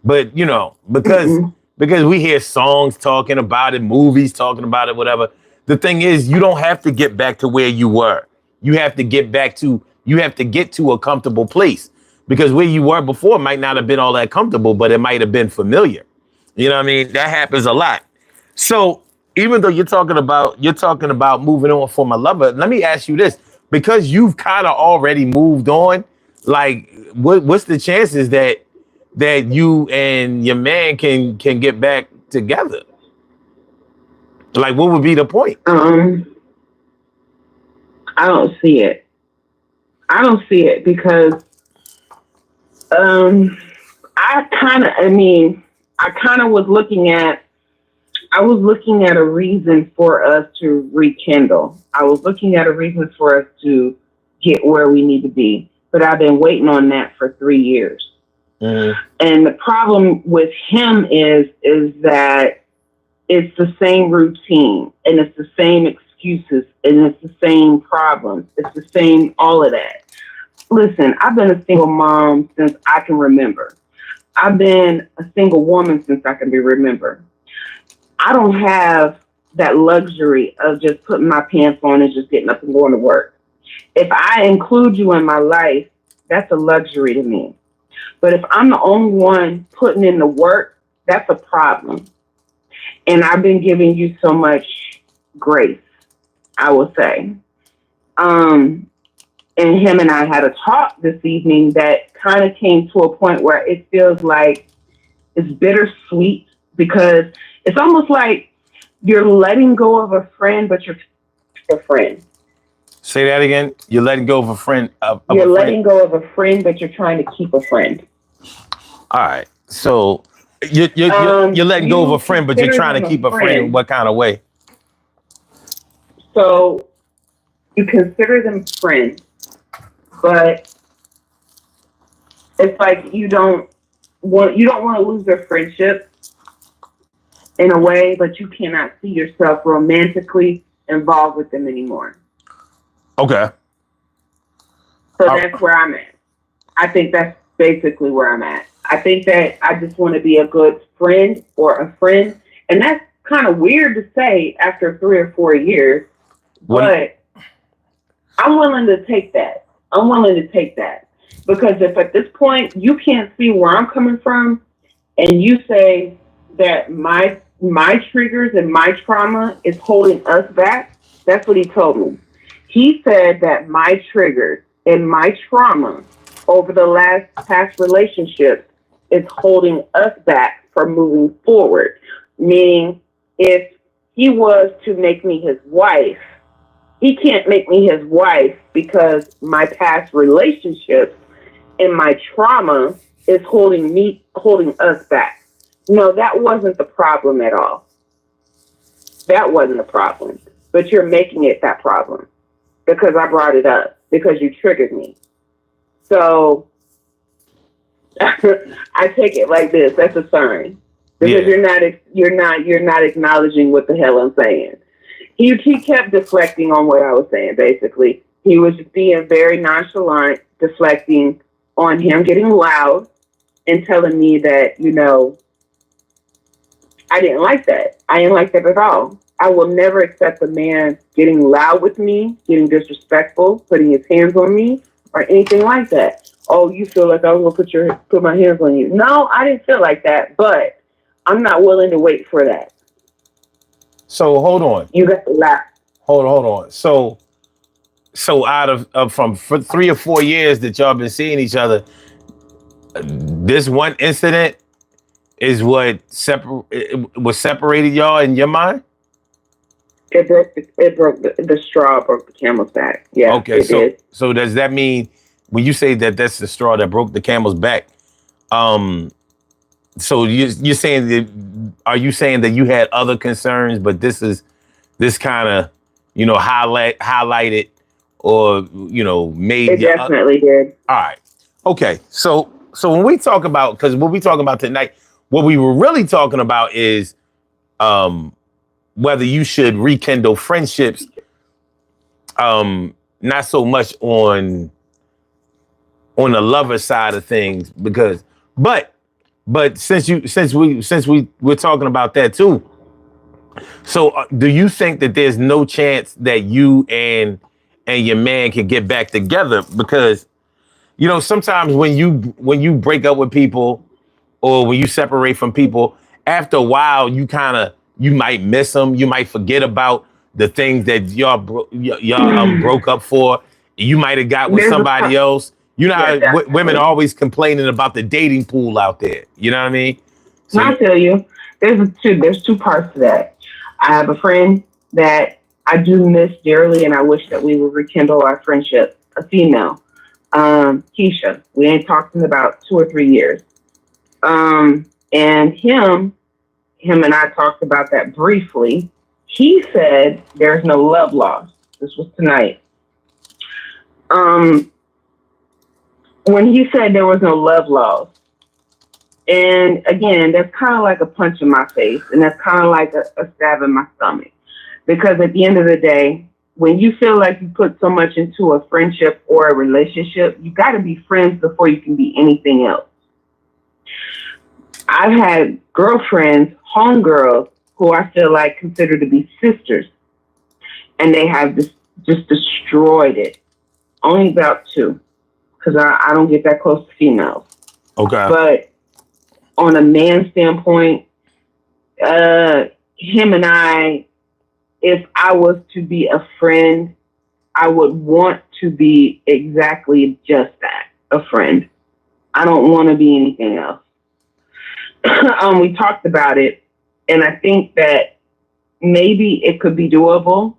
But, you know, because we hear songs talking about it, movies talking about it, whatever. The thing is, you don't have to get back to where you were. You have to get to a comfortable place, because where you were before might not have been all that comfortable, but it might have been familiar. You know what I mean? That happens a lot. So even though you're talking about moving on for my lover, let me ask you this, because you've kind of already moved on, like what's the chances that you and your man can get back together? Like, what would be the point? I don't see it. Because I kind of was looking at I was looking at a reason for us to rekindle. I was looking at a reason for us to get where we need to be. But I've been waiting on that for 3 years. Mm-hmm. And the problem with him is that it's the same routine and it's the same excuses and it's the same problems. It's the same, all of that. Listen, I've been a single mom since I can remember. I've been a single woman since I can remember. I don't have that luxury of just putting my pants on and just getting up and going to work. If I include you in my life, that's a luxury to me. But if I'm the only one putting in the work, that's a problem. And I've been giving you so much grace, I will say. And him and I had a talk this evening that kind of came to a point where it feels like it's bittersweet because it's almost like you're letting go of a friend, but you're a friend. Say that again. You're letting go of a friend. You're letting go of a friend, but you're trying to keep a friend. All right. So you're letting go of a friend, but you're trying to keep a friend in what kind of way? So you consider them friends, but it's like you don't want to lose their friendship in a way, but you cannot see yourself romantically involved with them anymore. Okay. So that's where I'm at. I think that's basically where I'm at. I think that I just want to be a good friend or a friend. And that's kind of weird to say after 3 or 4 years, but I'm willing to take that. Because if at this point you can't see where I'm coming from and you say that my triggers and my trauma is holding us back, that's what he told me. He said that my triggers and my trauma over the past relationships is holding us back from moving forward. Meaning, if he was to make me his wife, he can't make me his wife because my past relationships and my trauma is holding us back. No, that wasn't the problem at all. That wasn't the problem. But you're making it that problem because I brought it up, because you triggered me. So I take it like this. That's a sign. Because you're not acknowledging what the hell I'm saying. He kept deflecting on what I was saying, basically. He was just being very nonchalant, deflecting on him getting loud and telling me that, I didn't like that. I didn't like that at all. I will never accept a man getting loud with me, getting disrespectful, putting his hands on me, or anything like that. Oh, you feel like I was going to put my hands on you. No, I didn't feel like that, but I'm not willing to wait for that. So hold on. You got to laugh. Hold on. So out of from 3 or 4 years that y'all been seeing each other, this one incident is what separated y'all in your mind? The straw broke the camel's back. Yeah. Okay. So does that mean when you say that that's the straw that broke the camel's back? So you're saying that, are you saying that you had other concerns, but this kind of, highlighted or, made it definitely did. All right. Okay. So when we talk about, because what we talking about tonight, what we were really talking about is whether you should rekindle friendships, not so much on the lover side of things, because but since we're talking about that too. So do you think that there's no chance that you and your man can get back together? Because sometimes when you break up with people or when you separate from people, after a while you might miss them. You might forget about the things that y'all broke up for. You might have got with somebody else. How women are always complaining about the dating pool out there. You know what I mean? So I'll tell you, there's two parts to that. I have a friend that I do miss dearly, and I wish that we would rekindle our friendship. A female, Keisha. We ain't talked in about 2 or 3 years. And him, him and I talked about that briefly. He said there's no love lost. This was tonight. When he said there was no love lost, and again, that's kind of like a punch in my face, and that's kind of like a stab in my stomach. Because at the end of the day, when you feel like you put so much into a friendship or a relationship, you got to be friends before you can be anything else. I've had girlfriends, homegirls, who I feel like consider to be sisters, and they have just destroyed it. Only about 2, because I don't get that close to females. Okay. But on a man standpoint, him and I, if I was to be a friend, I would want to be exactly just that, a friend. I don't want to be anything else. We talked about it, and I think that maybe it could be doable,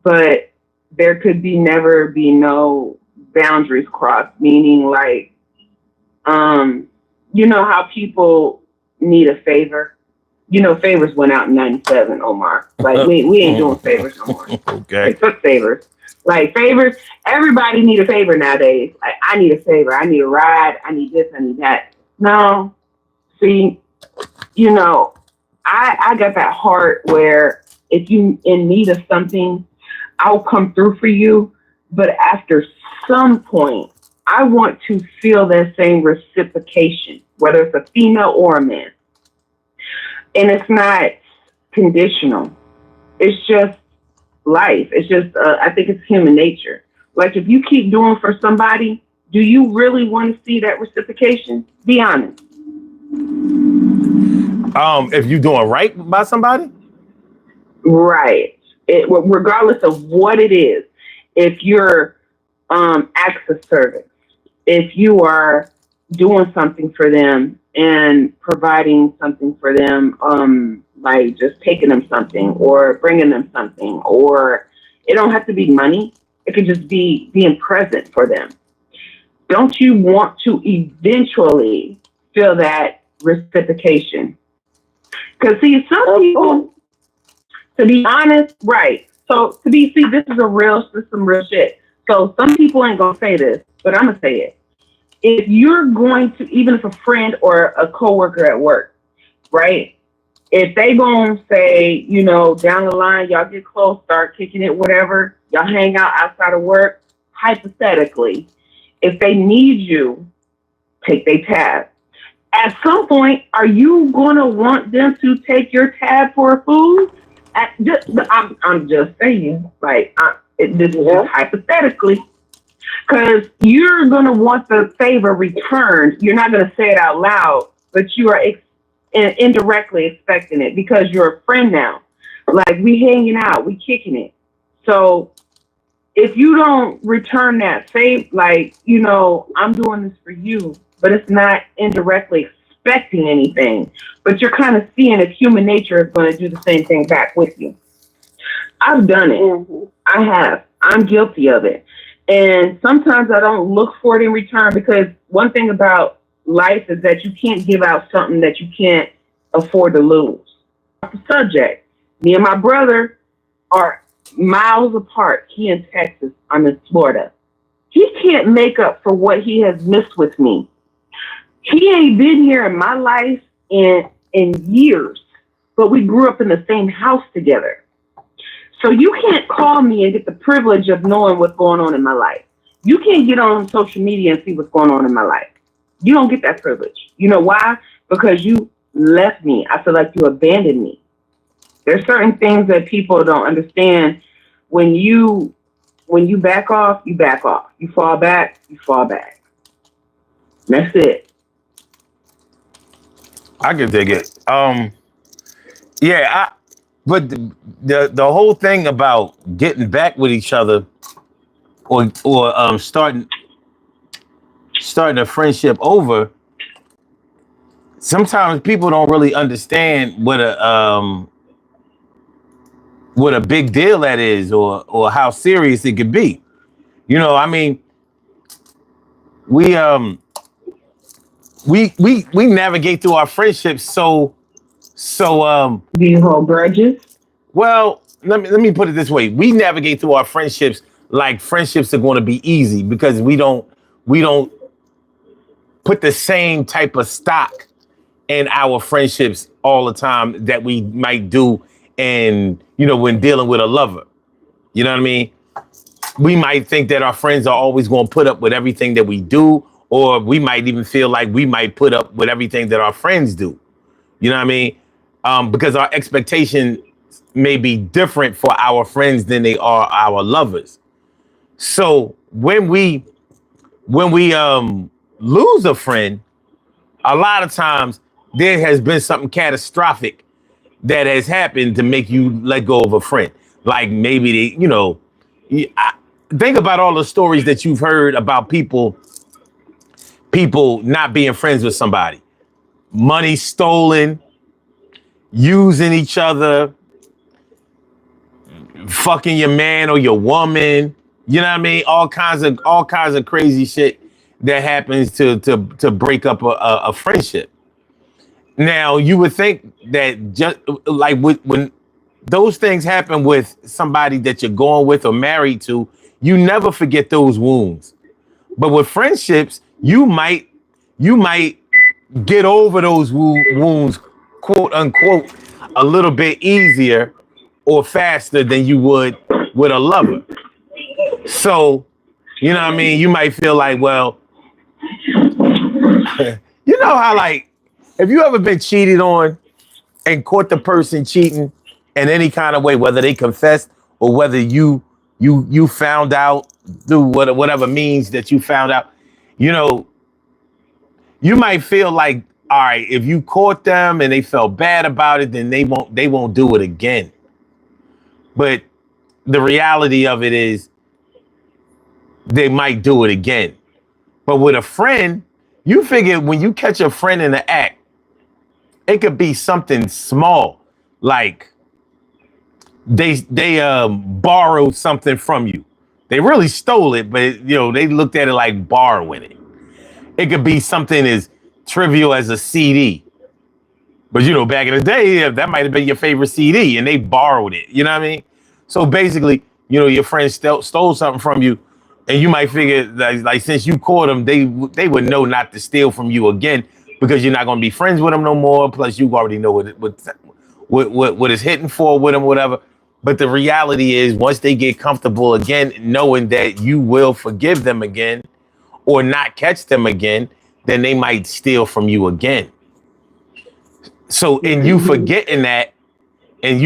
but there could never be no boundaries crossed, meaning like, you know how people need a favor? You know, favors went out in 97, Omar. Like, we ain't doing favors no more. Okay. They took favors. Like, favors, everybody need a favor nowadays. Like, I need a favor. I need a ride. I need this. I need that. No. See, you know, I got that heart where if you in need of something, I'll come through for you. But after some point, I want to feel that same reciprocation, whether it's a female or a man. And it's not conditional. It's just life. It's just, I think it's human nature. Like, if you keep doing for somebody, do you really want to see that reciprocation? Be honest. If you're doing right by somebody? Right. Regardless of what it is. If you're acts of service, if you are doing something for them and providing something for them, like just taking them something or bringing them something, or it don't have to be money. It could just be being present for them. Don't you want to eventually feel that reciprocation? Because see, some people, to be honest, right. So see, this is some real shit. So some people ain't gonna say this, but I'm gonna say it. If you're going to, even if a friend or a coworker at work, right? If they gonna say, you know, down the line, y'all get close, start kicking it, whatever, y'all hang out outside of work, hypothetically, if they need you, take their tab. At some point, are you gonna want them to take your tab for food? I'm just saying, like, this is just hypothetically. Because you're going to want the favor returned. You're not going to say it out loud, but you are indirectly expecting it because you're a friend now. Like, we hanging out, we kicking it. So if you don't return that favor, like, you know, I'm doing this for you, but it's not indirectly expecting anything, but you're kind of seeing if human nature is going to do the same thing back with you. I've done it. Mm-hmm. I have. I'm guilty of it. And sometimes I don't look for it in return, because one thing about life is that you can't give out something that you can't afford to lose. The subject, me and my brother are miles apart. He in Texas, I'm in Florida. He can't make up for what he has missed with me. He ain't been here in my life in years, but we grew up in the same house together. So you can't call me and get the privilege of knowing what's going on in my life. You can't get on social media and see what's going on in my life. You don't get that privilege. You know why? Because you left me. I feel like you abandoned me. There's certain things that people don't understand. When you back off, you back off. You fall back, you fall back. That's it. I can dig it. But the whole thing about getting back with each other, or starting a friendship over, sometimes people don't really understand what a big deal that is, or how serious it could be. You know, I mean, we navigate through our friendships so So Do you hold grudges? well, let me put it this way. We navigate through our friendships like friendships are going to be easy because we don't put the same type of stock in our friendships all the time that we might do and when dealing with a lover. You know what I mean? We might think that our friends are always going to put up with everything that we do, or we might even feel like we might put up with everything that our friends do. You know what I mean? Because our expectations may be different for our friends than they are our lovers. So when we lose a friend, a lot of times there has been something catastrophic that has happened to make you let go of a friend. Like maybe think about all the stories that you've heard about people not being friends with somebody, money stolen, using each other, fucking your man or your woman. You know what I mean? All kinds of crazy shit that happens to break up a friendship. Now you would think that just like when those things happen with somebody that you're going with or married to, you never forget those wounds. But with friendships, you might get over those wounds, quote unquote, a little bit easier or faster than you would with a lover. So, you know what I mean? You might feel like, well, you know how like, have you ever been cheated on and caught the person cheating in any kind of way, whether they confessed or whether you found out through whatever means that you found out, you know, you might feel like, all right, if you caught them and they felt bad about it, then they won't do it again. But the reality of it is they might do it again. But with a friend, you figure when you catch a friend in the act, it could be something small, like they borrowed something from you. They really stole it, but they looked at it like borrowing it. It could be something as trivial as a CD. But back in the day, yeah, that might have been your favorite CD, and they borrowed it. You know what I mean? So basically, your friend stole something from you, and you might figure that, like, since you caught them, they would know not to steal from you again because you're not going to be friends with them no more. Plus, you already know what is hitting for with them, whatever. But the reality is, once they get comfortable again, knowing that you will forgive them again or not catch them again, then they might steal from you again. So in you forgetting that, and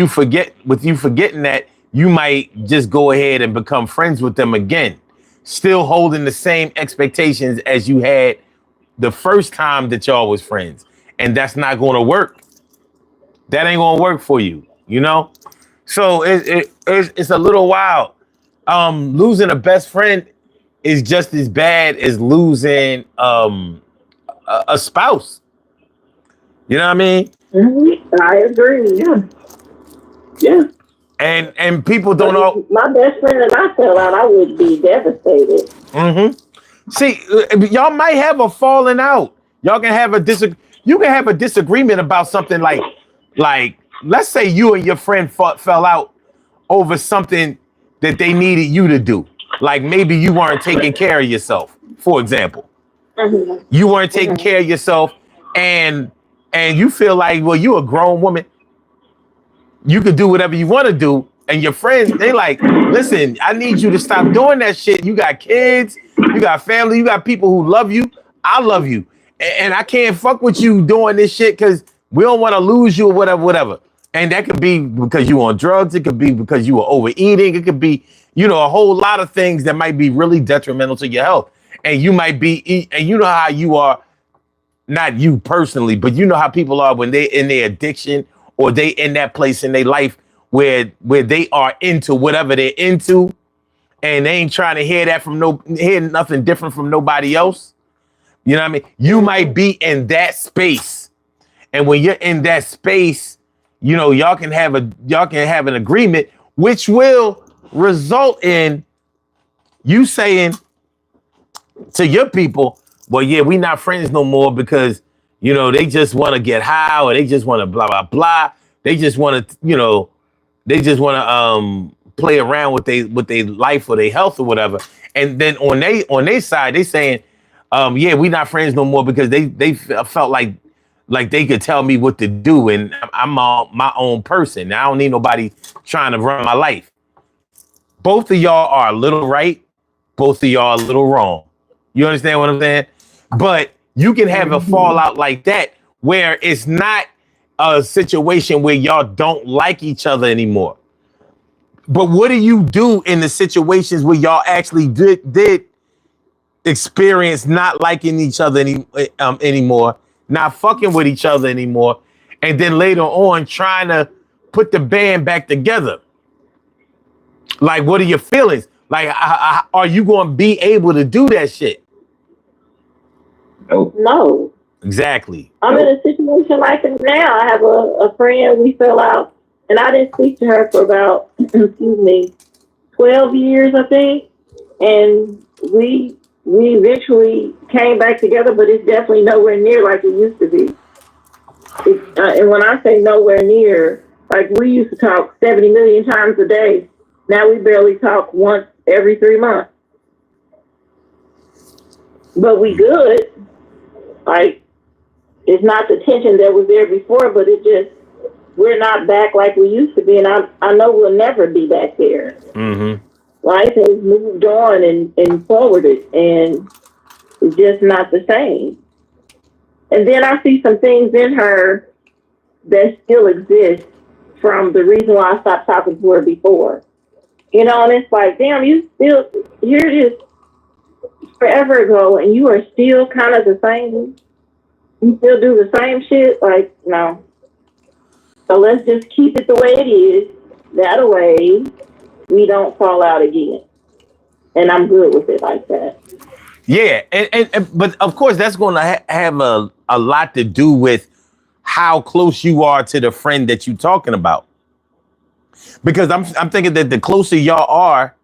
with you forgetting that, you might just go ahead and become friends with them again, still holding the same expectations as you had the first time that y'all was friends. And that's not going to work. That ain't going to work for you, So it's a little wild. Losing a best friend is just as bad as losing a spouse. You know what I mean? I agree. Yeah. Yeah. And people don't know. My best friend and I fell out, I would be devastated. See, y'all might have a falling out. Y'all can have you can have a disagreement about something like let's say you and your friend fell out over something that they needed you to do. Like maybe you weren't taking care of yourself, for example. You weren't taking care of yourself, and you feel like, well, you're a grown woman. You could do whatever you want to do. And your friends, they like, listen, I need you to stop doing that shit. You got kids, you got family, you got people who love you. I love you. And I can't fuck with you doing this shit because we don't want to lose you or whatever. And that could be because you on drugs. It could be because you were overeating. It could be, a whole lot of things that might be really detrimental to your health. And you might be, and you know how you are, not you personally, but you know how people are when they in their addiction or they in that place in their life where they are into whatever they're into, and they ain't trying to hear nothing different from nobody else. You know what I mean? You might be in that space, and when you're in that space, y'all can have an agreement, which will result in you saying to your people, well, yeah, we not friends no more because, they just want to get high, or they just want to blah blah blah. They just want to, they just want to play around with their life or their health or whatever. And then on they side, they saying, yeah, we not friends no more because they felt like they could tell me what to do, and I'm my own person. I don't need nobody trying to run my life. Both of y'all are a little right. Both of y'all are a little wrong. You understand what I'm saying? But you can have a fallout like that where it's not a situation where y'all don't like each other anymore. But what do you do in the situations where y'all actually did experience not liking each other anymore, not fucking with each other anymore, and then later on trying to put the band back together? Like, what are your feelings? Like, are you going to be able to do that shit? No. Exactly. I'm in a situation like that now. I have a friend, we fell out, and I didn't speak to her for about, 12 years, I think. And we eventually came back together, but it's definitely nowhere near like it used to be. And when I say nowhere near, like we used to talk 70 million times a day. Now we barely talk once every 3 months. But we good. Like, it's not the tension that was there before, but we're not back like we used to be. And I know we'll never be back there. Mm-hmm. Life has moved on and forwarded, and it's just not the same. And then I see some things in her that still exist from the reason why I stopped talking to her before. And it's like, damn, here it is forever ago, and you are still kind of the same. You still do the same shit. Like, no. So let's just keep it the way it is. That way, we don't fall out again. And I'm good with it like that. Yeah, but of course that's going to have a lot to do with how close you are to the friend that you're talking about. Because I'm thinking that the closer y'all are,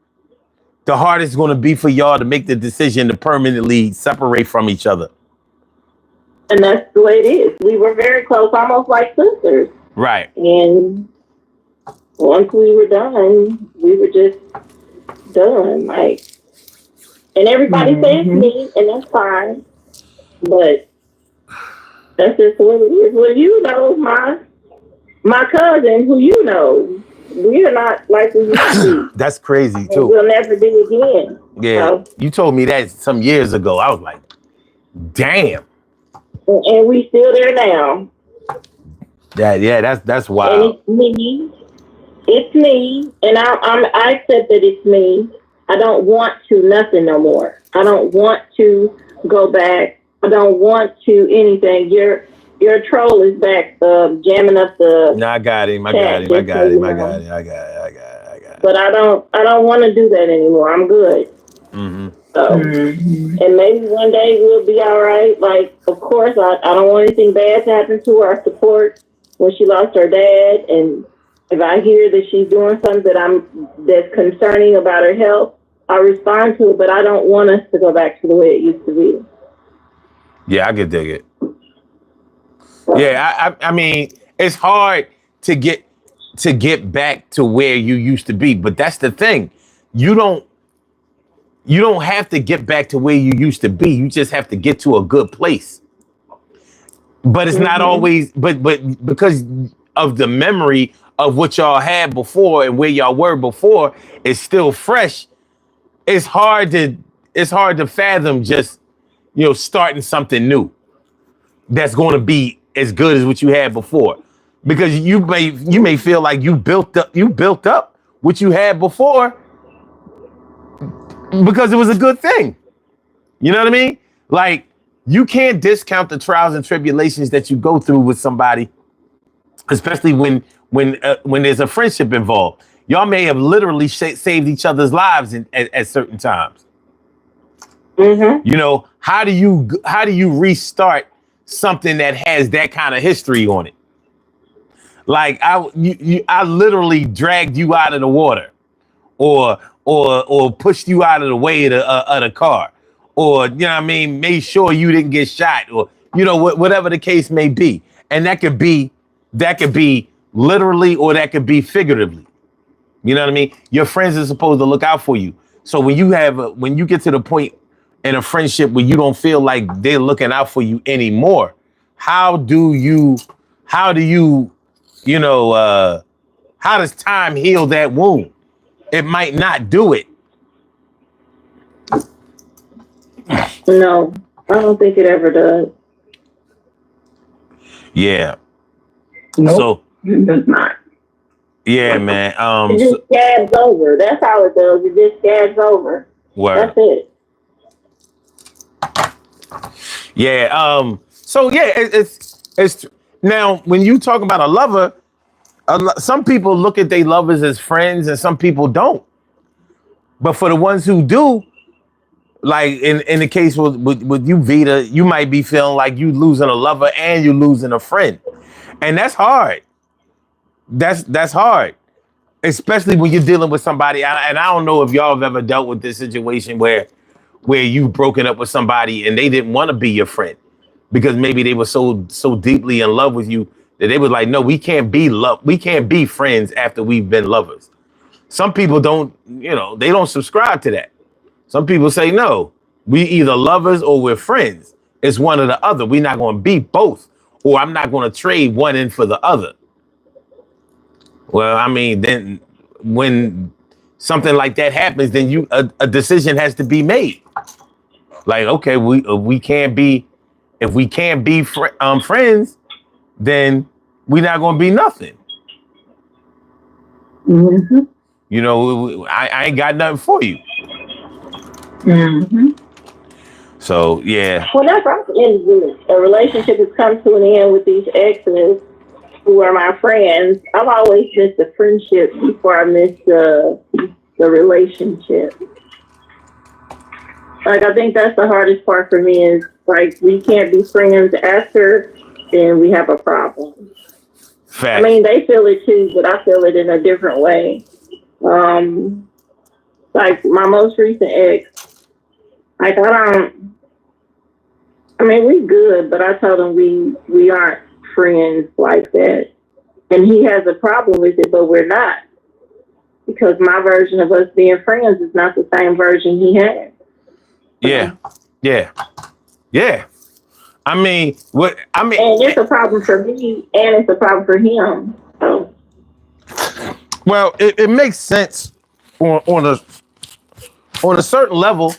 the harder it's going to be for y'all to make the decision to permanently separate from each other. And that's the way it is. We were very close, almost like sisters. Right. And once we were done, we were just done. Like, and everybody says me, and that's fine. But that's just what it is. Well, my cousin, who we are not like we used to be. That's crazy too. We'll never be again. Yeah, so, you told me that some years ago. I was like, damn. And we still there now. That's wild. And it's me, and I accept that it's me. I don't want to nothing no more. I don't want to go back. I don't want to anything. Your troll is back, jamming up the. No, I got him. I got it. But I don't want to do that anymore. I'm good. Mm-hmm. So, and maybe one day we'll be all right. Like, of course, I don't want anything bad to happen to her. I support when she lost her dad, and if I hear that she's doing something that's concerning about her health, I respond to it. But I don't want us to go back to the way it used to be. Yeah, I could dig it. Yeah, I mean, it's hard to get back to where you used to be, but that's the thing. You don't have to get back to where you used to be. You just have to get to a good place. But it's not always, but because of the memory of what y'all had before and where y'all were before is still fresh. It's hard to fathom just, starting something new that's going to be as good as what you had before. Because you may feel like you built up what you had before because it was a good thing. You know what I mean? Like, you can't discount the trials and tribulations that you go through with somebody, especially when there's a friendship involved. Y'all may have literally saved each other's lives at certain times. Mm-hmm. How do you restart something that has that kind of history on it? Like, I literally dragged you out of the water, or pushed you out of the way of the car, or made sure you didn't get shot, or you know, whatever the case may be. And that could be literally, or that could be figuratively. You know what I mean? Your friends are supposed to look out for you. So when you get to the point in a friendship where you don't feel like they're looking out for you anymore, how do you, how does time heal that wound? It might not do it. No, I don't think it ever does. Yeah. Nope, So it does not. yeah, man. It just scabs over. That's how it does. It just scabs over. Word. That's it. Yeah. So yeah, it's now when you talk about a lover, some people look at their lovers as friends, and some people don't. But for the ones who do, like in the case with you, Vita, you might be feeling like you losing a lover and you losing a friend, and that's hard. That's hard, especially when you're dealing with somebody. And I don't know if y'all have ever dealt with this situation where you've broken up with somebody and they didn't want to be your friend because maybe they were so deeply in love with you that they was like, no, we can't be friends after we've been lovers. Some people don't, they don't subscribe to that. Some people say, no, we either lovers or we're friends. It's one or the other. We're not going to be both, or I'm not going to trade one in for the other. Well, I mean, then when something like that happens, then a decision has to be made. Like, okay, we can't be, if we can't be friends, then we're not going to be nothing. Mm-hmm. I ain't got nothing for you. Mm-hmm. So yeah. Whenever I'm in a relationship has come to an end with these exes who are my friends, I've always missed the friendship before I miss the relationship. Like, I think that's the hardest part for me is, like, we can't be friends after, then we have a problem. Fact. I mean, they feel it too, but I feel it in a different way. Like, my most recent ex, like, we good, but I told him we aren't friends like that. And he has a problem with it, but we're not. Because my version of us being friends is not the same version he had. Yeah. And it's a problem for me, and it's a problem for him. So. Well, it makes sense on a certain level.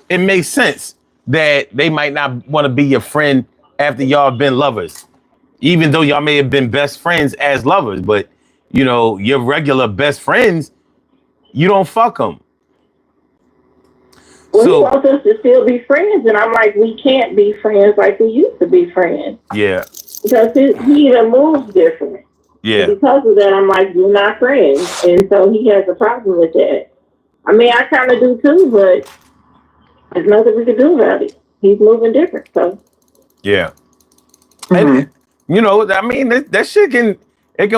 It makes sense that they might not want to be your friend after y'all have been lovers, even though y'all may have been best friends as lovers. But your regular best friends, you don't fuck them. Well, he wants us to still be friends, and I'm like, we can't be friends like we used to be friends. Yeah. Because he even moves different. Yeah. And because of that, I'm like, we're not friends. And so he has a problem with that. I mean, I kind of do too, but there's nothing we can do about it. He's moving different, so. Yeah. Mm-hmm. And, that shit can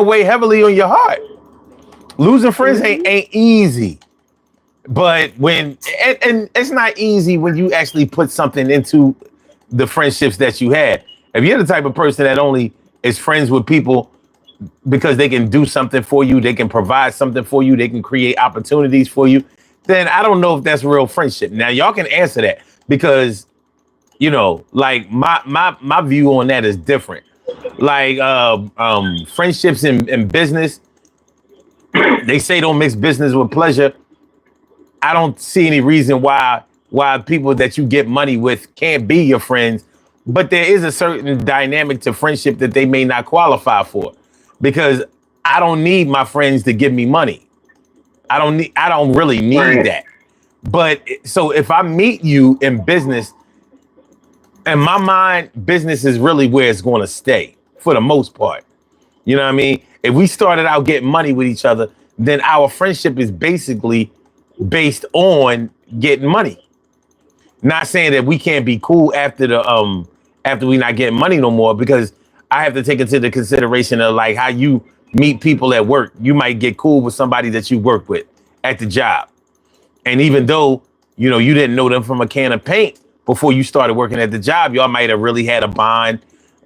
weigh heavily on your heart. Losing friends ain't easy. But and it's not easy when you actually put something into the friendships that you had. If you're the type of person that only is friends with people because they can do something for you, they can provide something for you, they can create opportunities for you, then I don't know if that's real friendship. Now, y'all can answer that because, like my view on that is different. Like friendships in business, they say don't mix business with pleasure. I don't see any reason why people that you get money with can't be your friends, but there is a certain dynamic to friendship that they may not qualify for, because I don't need my friends to give me money. I don't really need that. But so if I meet you in business, in my mind, business is really where it's going to stay for the most part. You know what I mean? If we started out getting money with each other, then our friendship is basically based on getting money. Not saying that we can't be cool after we not getting money no more, because I have to take into the consideration of like how you meet people at work. You might get cool with somebody that you work with at the job. And even though, you didn't know them from a can of paint, before you started working at the job, y'all might have really had a bond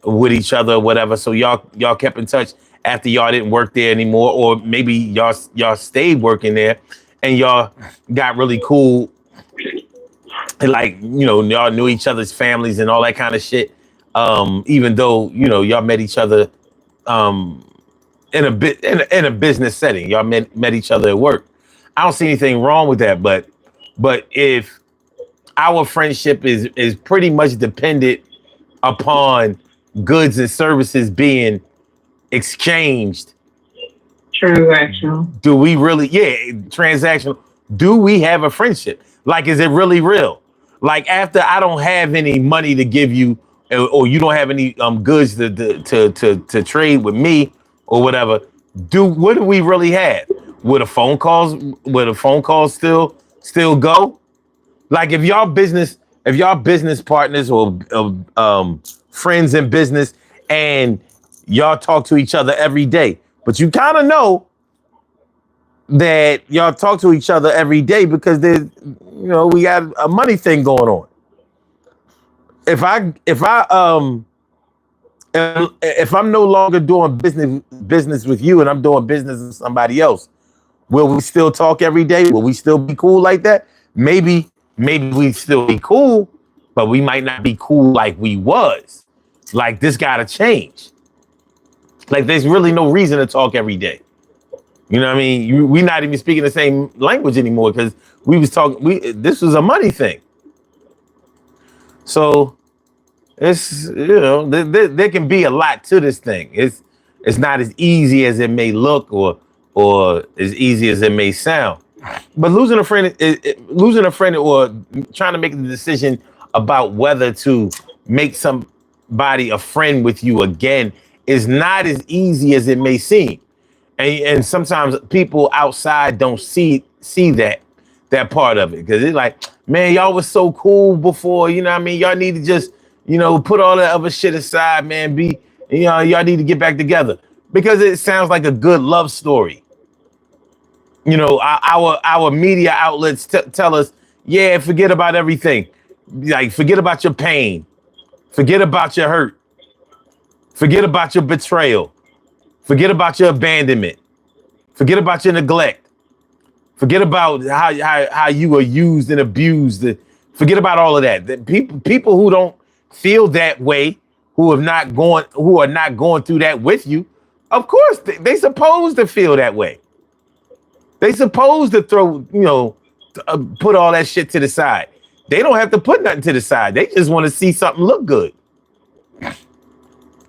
with each other or whatever. So y'all kept in touch after y'all didn't work there anymore, or maybe y'all stayed working there and y'all got really cool. And like, y'all knew each other's families and all that kind of shit. Even though, y'all met each other in a business setting. Y'all met each other at work. I don't see anything wrong with that, but if our friendship is pretty much dependent upon goods and services being exchanged. Transactional. Do we really, transactional. Do we have a friendship? Like, is it really real? Like, after I don't have any money to give you, or you don't have any goods to trade with me or whatever, what do we really have? Would a phone calls still go? Like, if y'all business partners or friends in business and y'all talk to each other every day, but you kind of know that y'all talk to each other every day because we got a money thing going on. If I'm no longer doing business with you and I'm doing business with somebody else, will we still talk every day? Will we still be cool like that? Maybe we still be cool, but we might not be cool like we was. Like, this gotta change. Like, there's really no reason to talk every day. You know what I mean? We're not even speaking the same language anymore because we was talking. This was a money thing. So it's there can be a lot to this thing. It's not as easy as it may look or as easy as it may sound. But losing a friend or trying to make the decision about whether to make somebody a friend with you again is not as easy as it may seem. And sometimes people outside don't see that part of it, because it's like, man, y'all was so cool before, you know what I mean? Y'all need to just, put all that other shit aside, man. Y'all need to get back together, because it sounds like a good love story. Our media outlets tell us, yeah, forget about everything. Like, forget about your pain. Forget about your hurt. Forget about your betrayal. Forget about your abandonment. Forget about your neglect. Forget about how you were used and abused. Forget about all of that. People who don't feel that way, who are not going through that with you, of course they supposed to feel that way. They supposed to put all that shit to the side. They don't have to put nothing to the side. They just want to see something look good.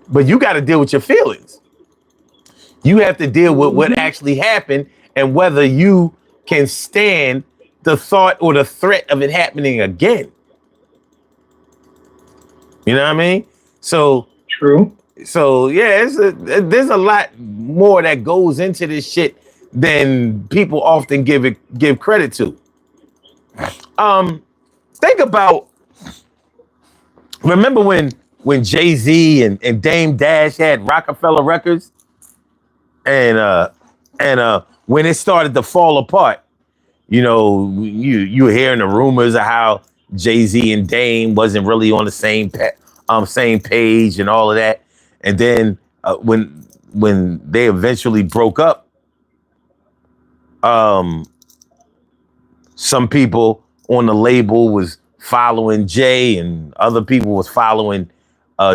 But you got to deal with your feelings. You have to deal with what actually happened and whether you can stand the thought or the threat of it happening again. You know what I mean? So true. So yeah, there's a lot more that goes into this shit than people often give credit to. Think about, remember when Jay-Z and Dame Dash had Rockefeller Records, and when it started to fall apart, you were hearing the rumors of how Jay-Z and Dame wasn't really on the same page and all of that. And then when they eventually broke up, some people on the label was following Jay and other people was following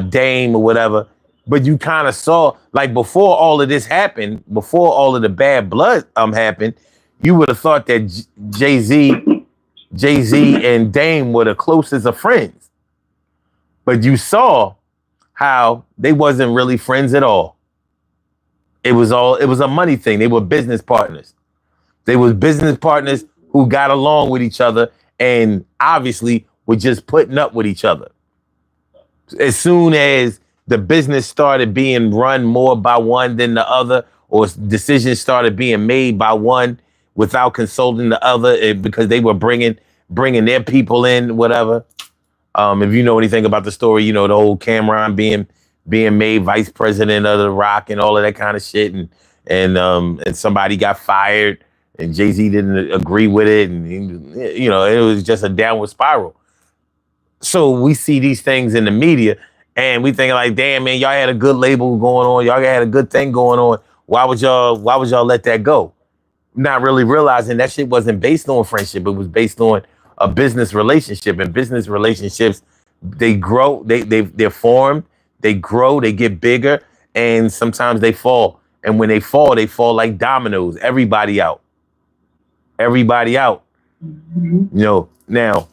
Dame or whatever. But you kind of saw, like, before all of this happened, before all of the bad blood happened, you would have thought that Jay-Z and Dame were the closest of friends. But you saw how they wasn't really friends at all. It was a money thing. They were business partners. They were business partners who got along with each other and obviously were just putting up with each other. As soon as the business started being run more by one than the other, or decisions started being made by one without consulting the other, because they were bringing their people in, whatever. If you know anything about the story, the whole Cameron being made vice president of the Rock and all of that kind of shit, and somebody got fired, and Jay-Z didn't agree with it, and it was just a downward spiral. So we see these things in the media and we think like, damn, man, y'all had a good label going on. Y'all had a good thing going on. Why would y'all let that go? Not really realizing that shit wasn't based on friendship. It was based on a business relationship. And business relationships, they grow, they're formed, they grow, they get bigger, and sometimes they fall. And when they fall like dominoes. Everybody out. Everybody out. You know, now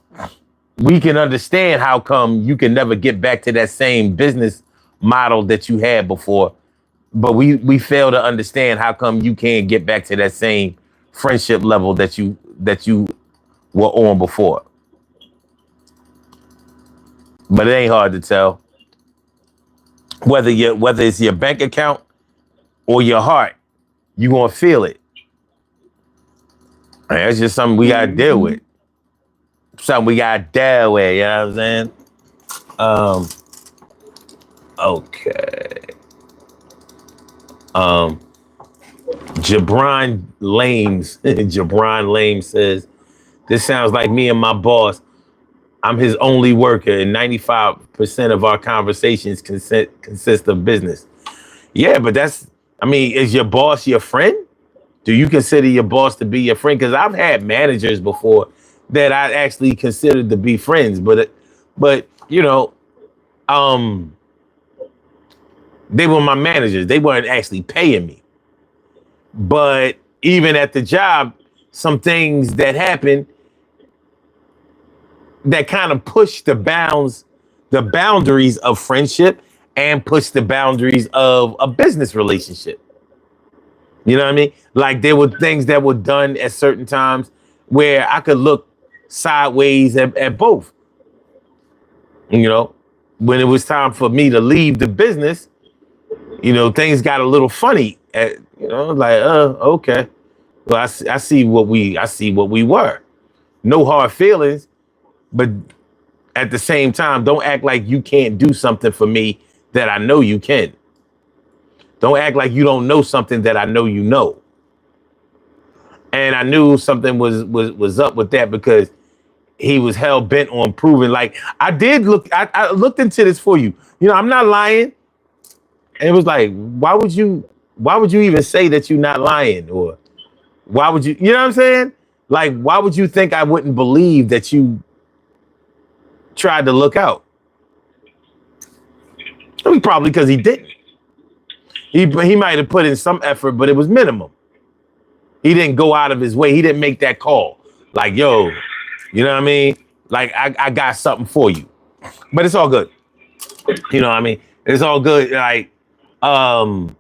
we can understand how come you can never get back to that same business model that you had before. But we fail to understand how come you can't get back to that same friendship level that you were on before. But it ain't hard to tell whether it's your bank account or your heart. You gonna feel it. And that's just something we gotta deal with. Something we gotta deal with. You know what I'm saying? Okay. Jabron Lame says, this sounds like me and my boss. I'm his only worker, and 95% of our conversations consist of business. Yeah, but is your boss your friend? Do you consider your boss to be your friend? Because I've had managers before that I actually considered to be friends, but you know, they were my managers. They weren't actually paying me. But even at the job, some things that happened that kind of push the boundaries of friendship and push the boundaries of a business relationship. You know what I mean? Like there were things that were done at certain times where I could look sideways at both. You know, when it was time for me to leave the business, you know, things got a little funny. Okay. Well, I see what we were. No hard feelings, but at the same time, don't act like you can't do something for me that I know you can. Don't act like you don't know something that I know you know. And I knew something was up with that because he was hell bent on proving. Like I looked into this for you. You know, I'm not lying. And it was like, why would you even say that you're not lying? Or why would you know what I'm saying? Like, why would you think I wouldn't believe that you tried to look out? I mean, probably because he didn't. He might have put in some effort, but it was minimum. He didn't go out of his way. He didn't make that call. Like, yo, you know what I mean? Like, I got something for you. But it's all good. You know what I mean? It's all good. Like, but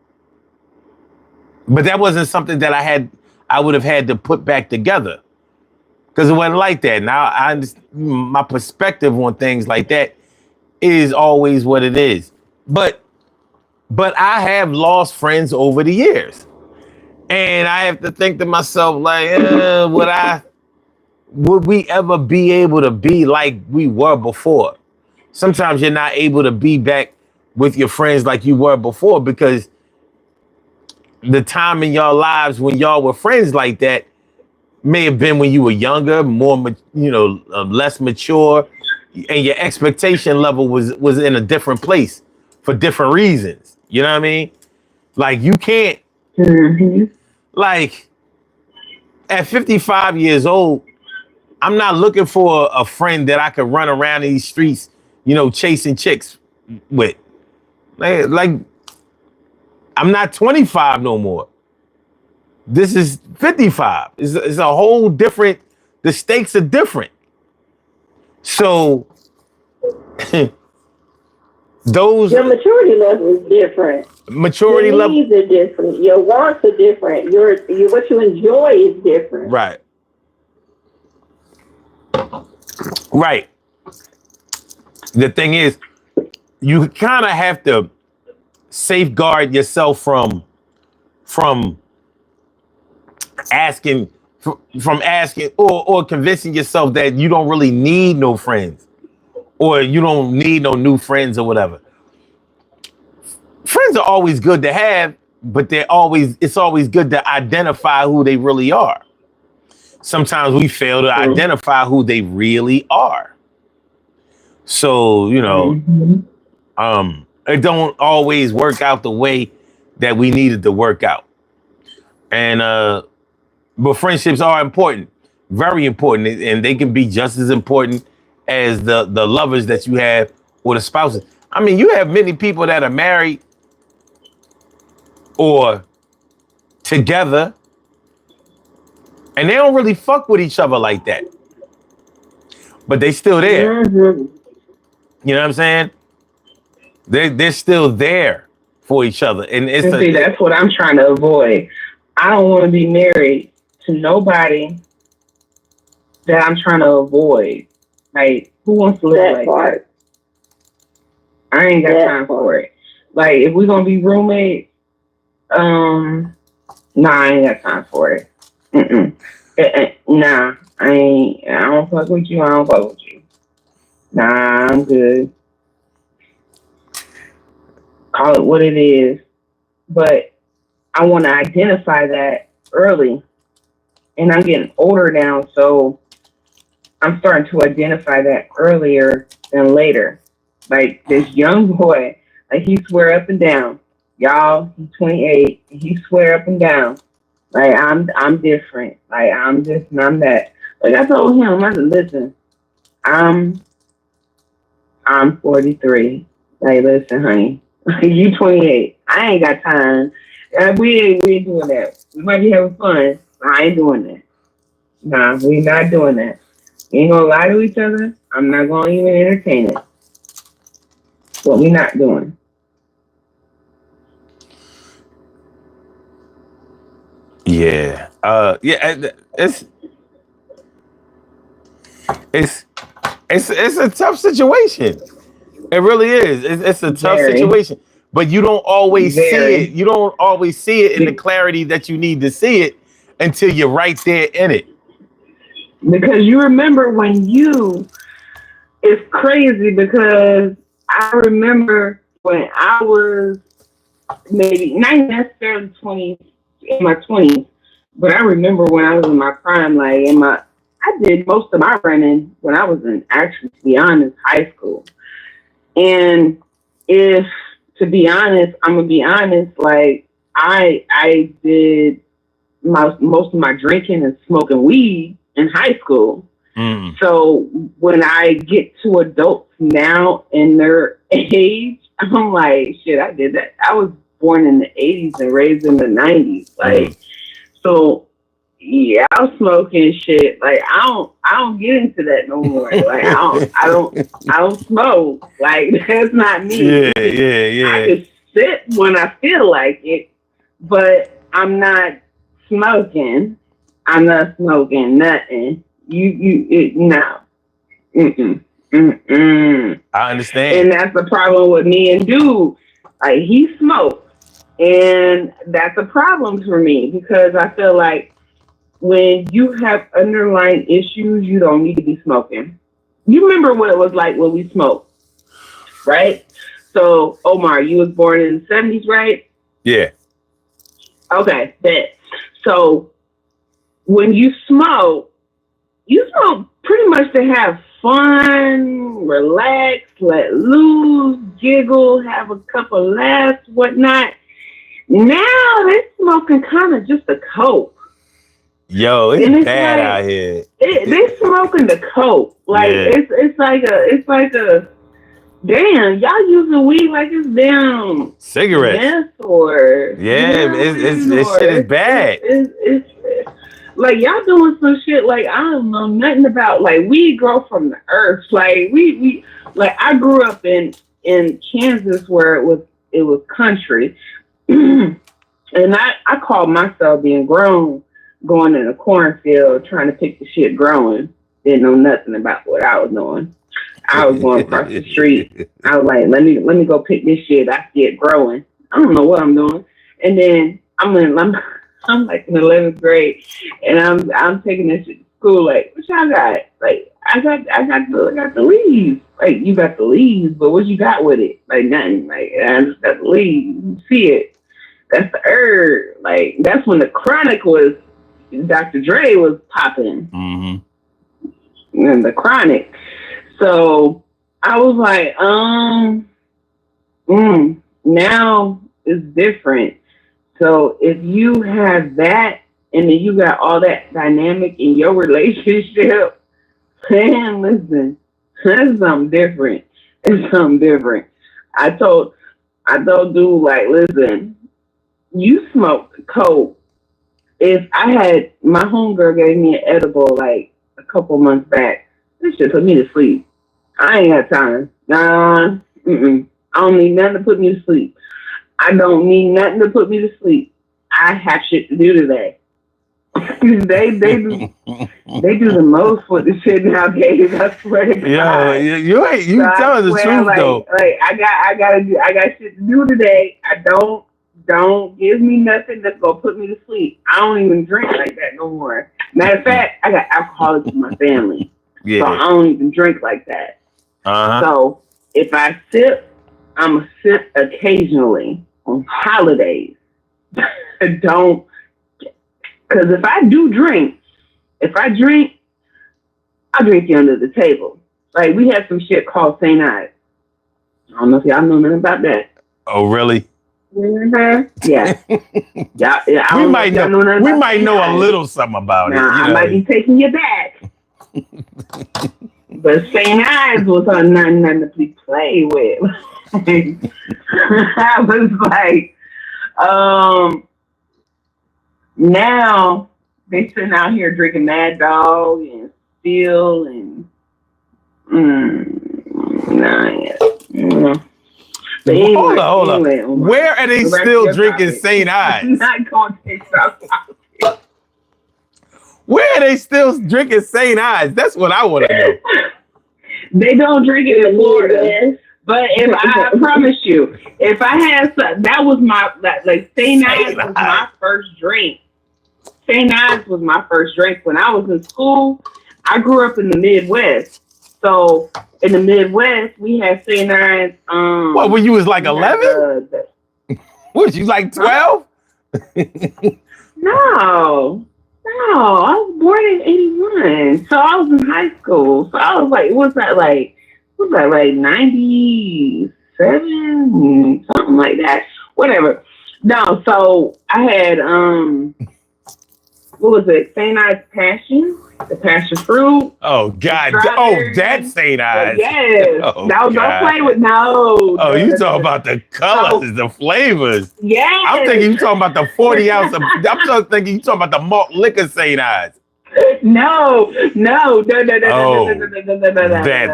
that wasn't something that I would have had to put back together. Because it wasn't like that. Now I understand my perspective on things like that is always what it is. But I have lost friends over the years. And I have to think to myself, like, would we ever be able to be like we were before? Sometimes you're not able to be back with your friends like you were before because the time in your lives when y'all were friends like that may have been when you were younger, more, less mature, and your expectation level was in a different place for different reasons. You know what I mean? Like you can't, like at 55 years old, I'm not looking for a friend that I could run around these streets, chasing chicks with. Like I'm not 25 no more. This is 55. It's a whole different, the stakes are different. So your maturity level is different. Maturity your level. Your needs are different. Your wants are different. Your what you enjoy is different. Right. Right. The thing is, you kind of have to safeguard yourself from asking or convincing yourself that you don't really need no friends or you don't need no new friends or whatever. Friends are always good to have, but it's always good to identify who they really are. Sometimes we fail to identify who they really are. So, Mm-hmm. it don't always work out the way that we needed to work out. And but friendships are important, very important, and they can be just as important as the lovers that you have or the spouses. I mean, you have many people that are married or together, and they don't really fuck with each other like that, but they still there. Mm-hmm. You know what I'm saying? They're still there for each other, and it's And see, that's what I'm trying to avoid. I don't want to be married to nobody that I'm trying to avoid. Like, who wants to live That like part. that? I ain't got That time part. for it. Like, if we're gonna be roommates, nah, I ain't got time for it. Mm-mm. Nah, I ain't. I don't fuck with you. I don't fuck with you. Nah, I'm good. Call it what it is. But I want to identify that early. And I'm getting older now, so I'm starting to identify that earlier than later. Like this young boy, like he swear up and down. Y'all, he's 28, and he swear up and down. Like I'm different. Like I'm this and I'm that. Like I told him, I said, listen, I'm 43. Like listen, honey, you 28. I ain't got time. We ain't doing that. We might be having fun. I ain't doing that. Nah, we not doing that. We ain't gonna lie to each other. I'm not gonna even entertain it. What we not doing. yeah, yeah. It's it's a tough situation. It really is. It's a tough Very, situation, but you don't always see it. very. You don't always see it in the clarity that you need to see it until you're right there in it. Because you remember when you, it's crazy because I remember when I was maybe not necessarily 20 in my 20s, but I remember when I was in my prime, like I did most of my running when I was in, actually, to be honest, high school. And if, to be honest, I'm gonna be honest, like I did most of my drinking and smoking weed in high school. Mm. So when I get to adults now in their age, I'm like, shit, I did that. I was born in the 80s and raised in the 90s. Like, so yeah, I was smoking shit. Like, I don't get into that no more. Like, I don't smoke. Like, that's not me. Yeah. I just sit when I feel like it, but I'm not smoking. I'm not smoking nothing. No. Mm-mm. Mm-mm. I understand. And that's the problem with me and dude. Like, he smokes. And that's a problem for me because I feel like when you have underlying issues, you don't need to be smoking. You remember what it was like when we smoked, right? So, Omar, you was born in the 70s, right? Yeah. Okay, bet. So, when you smoke pretty much to have fun, relax, let loose, giggle, have a couple laughs, whatnot. Now they're smoking kind of just a coke. Yo, it's bad like, out here. They're smoking the coke. Like it's like a damn, y'all using weed like it's damn cigarettes. Or this shit is bad. It's like y'all doing some shit like I don't know nothing about. Like we grow from the earth. Like we like I grew up in Kansas where it was country, and I called myself being grown, going in a cornfield trying to pick the shit growing. Didn't know nothing about what I was doing. I was going across the street. I was like, let me go pick this shit. I see it growing. I don't know what I'm doing, and then I'm like in 11th grade, and I'm taking this shit to school. Like, what y'all got? Like, I got the leaves. Like, you got the leaves, but what you got with it? Like, nothing. Like, I just got the leaves. You see it? That's the herb. Like, that's when the chronic was. Dr. Dre was popping. Mm-hmm. And the chronic. So I was like, now it's different. So if you have that and then you got all that dynamic in your relationship, man, listen, that's something different. It's something different. I told dude, like, listen, you smoke coke. If I had, my homegirl gave me an edible like a couple months back, this shit put me to sleep. I ain't got time. Nah, I don't need nothing to put me to sleep. I don't need nothing to put me to sleep. I have shit to do today. they do the most for the shit nowadays. I swear to God. Yo, you So telling the truth though. Like I got shit to do today. I don't give me nothing that's gonna put me to sleep. I don't even drink like that no more. Matter of fact, I got alcoholics in my family. Yeah. So I don't even drink like that. So if I sip, I'm a sip occasionally on holidays. Don't, because if I drink, I'll drink you under the table. Like we have some shit called St. Ives. I don't know if y'all know nothing about that. Oh, really? Mm-hmm. Yeah. Yeah. We might know a little something about it. I might be taking you back. But St. Ives was nothing to be played with. I was like, now they sitting out here drinking Mad Dog and Steel and But anyway, hold on. Where are they still drinking St. Ives? I'm not going to take off. Where are they still drinking St. Ives? That's what I want to know. They don't drink it in Florida. But if I promise you, if I had some, that was my, like St. Ives was my first drink. St. Ives was my first drink. When I was in school, I grew up in the Midwest. So in the Midwest, we had St. Ives. What, when you was like 11? What, you like 12? No, I was born in 81. So I was in high school. So I was like, what's that like 97, something like that? Whatever. No, so I had, what was it? St. Ives Passion, the passion fruit. Oh, God. Oh, that's St. Ives. Yes. Oh, no, God. don't play with, Oh, you talking about the colors, the flavors. Yes. I'm thinking you talking about the 40 ounce of, I'm thinking you talking about the malt liquor St. Ives. No. Oh, that's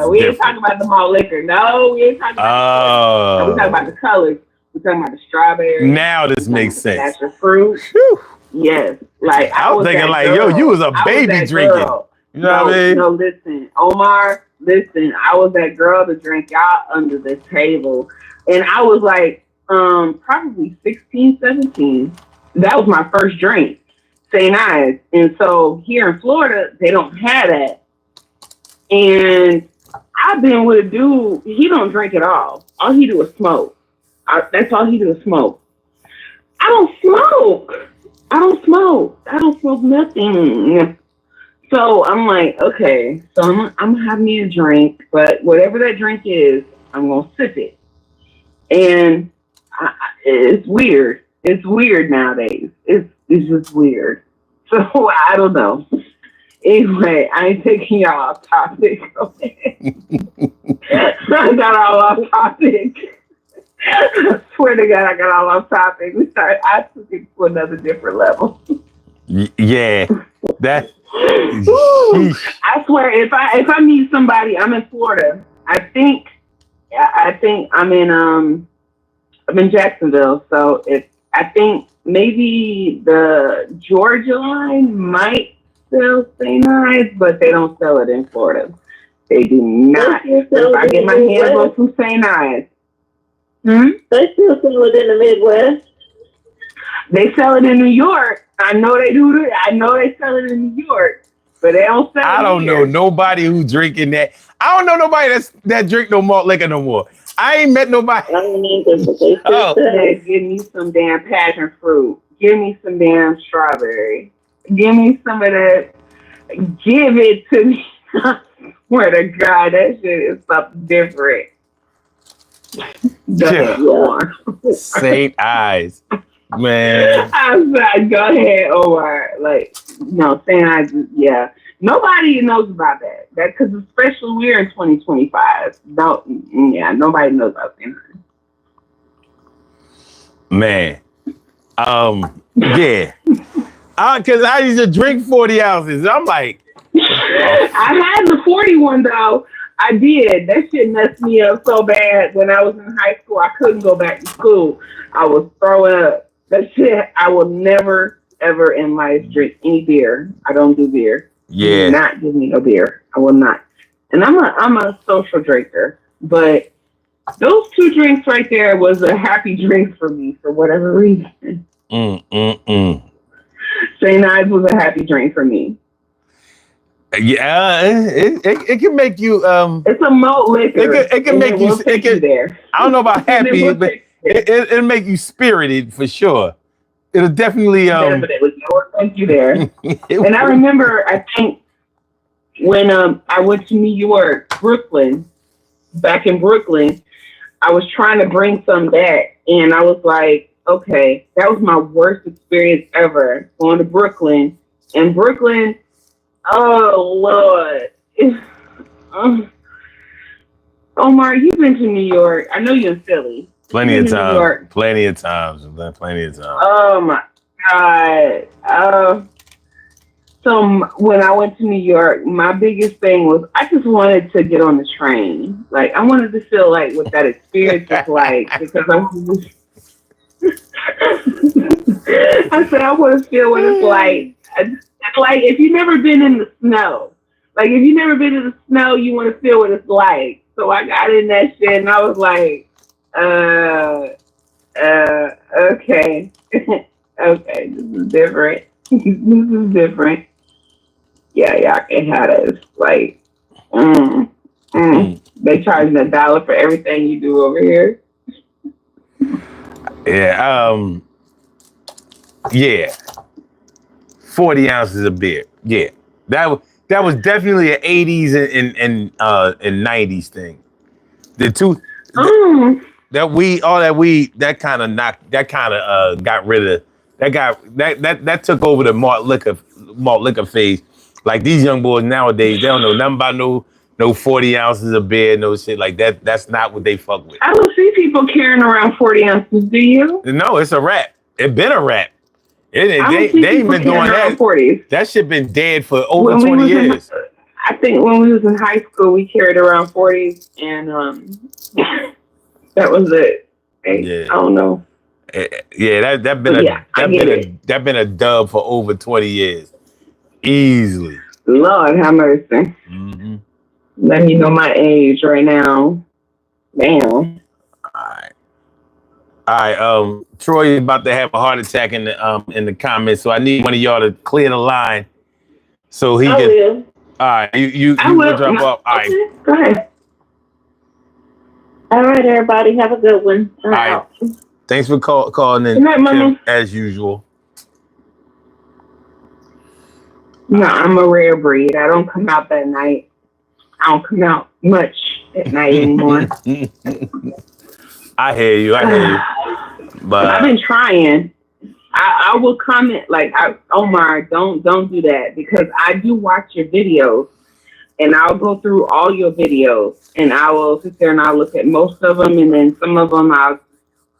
We ain't talking about the malt liquor. No, we ain't talking about the we talking about the colors. We're talking about the strawberry. Now this makes sense. Passion fruit. Whew. Yes. Like I was thinking like, yo, you was a baby drinking. You know what I mean? No, listen, Omar, I was that girl to drink y'all under the table. And I was like, probably 16, 17. That was my first drink, St. Ives. And so here in Florida, they don't have that. And I've been with a dude, he don't drink at all. All he do is smoke. That's all he do is smoke. I don't smoke nothing. So I'm like, okay, so I'm gonna have me a drink, but whatever that drink is, I'm gonna sip it. And it's weird. It's weird nowadays. It's just weird. So I don't know. Anyway, I ain't taking y'all off topic. Okay? I got all off topic. I swear to God, I got all off topic. I took it to another different level. Yeah, that. I swear, if I meet somebody, I'm in Florida. I think I'm in Jacksonville. So I think maybe the Georgia line might sell St. Ives, but they don't sell it in Florida. They do not. If I get my hands on some St. Ives. They still sell it in the Midwest. They sell it in New York. I know they do. I know they sell it in New York, but they don't sell it. I don't know nobody who drinking that. I don't know nobody that drink no malt liquor no more. I ain't met nobody. I don't either, but they still sell it. Give me some damn passion fruit. Give me some damn strawberry. Give me some of that. Give it to me. Swear to God, that shit is something different. Yeah. Omar. St. Eyes. Man. I'm sorry, go ahead, Omar. Like, no, saying yeah. Nobody knows about that. That because especially we're in 2025. Nobody knows about St. Eyes. Man. Yeah. Because I used to drink 40 ounces. I'm like, I had the 41 though. I did. That shit messed me up so bad when I was in high school. I couldn't go back to school. I was throwing up. That shit, I will never, ever in life drink any beer. I don't do beer. yeah. Do not give me no beer. I will not. And I'm a social drinker. But those two drinks right there was a happy drink for me for whatever reason. St. Ives was a happy drink for me. Yeah, it can make you It's a malt liquor. it can make you take you there. I don't know about happy, but it'll make you spirited for sure. It'll definitely Definitely, it will take you there. And I remember, I think when I went to New York, back in Brooklyn, I was trying to bring some back, and I was like, okay, that was my worst experience ever going to Brooklyn. And Brooklyn, oh Lord, Omar, you've been to New York. I know you're in Philly. Plenty of times. Plenty of times. Oh my God. So when I went to New York, my biggest thing was I just wanted to get on the train. Like I wanted to feel like what that experience was like because I said I want to feel what it's like. It's like if you've never been in the snow. Like if you've never been in the snow, you want to feel what it's like. So I got in that shit and I was like, okay. Okay, this is different. This is different. Yeah, y'all can have this. Like, they charging $1 for everything you do over here. Yeah, yeah. 40 ounces of beer. Yeah. That was definitely an 80s and 90s thing. The two that weed kind of got rid of that took over the malt liquor phase. Like these young boys nowadays, they don't know nothing about no 40 ounces of beer, no shit like that. That's not what they fuck with. I don't see people carrying around 40 ounces, do you? No, it's a wrap. It been a wrap. They ain't been doing that. 40s. That shit been dead for over 20 years. I think when we was in high school, we carried around 40s, and that was it. Yeah. I don't know. Yeah, that been a dub for over 20 years, easily. Lord have mercy. Mm-hmm. Let me know my age right now. Damn. All right. Troy is about to have a heart attack in the comments, so I need one of y'all to clear the line so he can. Will. All right, you will drop off. All right. Okay, go ahead. All right, everybody, have a good one. All right. Thanks for calling in. Good night, Mama. As usual. No, I'm a rare breed. I don't come out that night. I don't come out much at night anymore. I hear you. But I've been trying. I will comment like, Omar, don't do that because I do watch your videos, and I'll go through all your videos, and I will sit there and I'll look at most of them, and then some of them I'll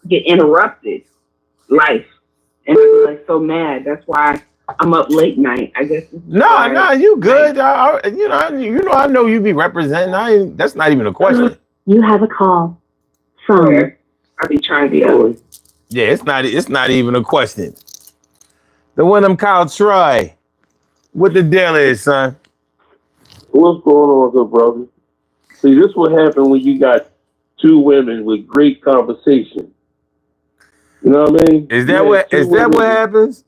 get interrupted, life, and I'm like so mad. That's why I'm up late night. I guess. No, you good. I know you be representing. That's not even a question. You have a call from. I be trying to be always. Yeah, it's not even a question. The one I'm called Troy. What the deal is, son? What's going on, good brother? See, this what happened when you got two women with great conversation. You know what I mean? Is that what happens?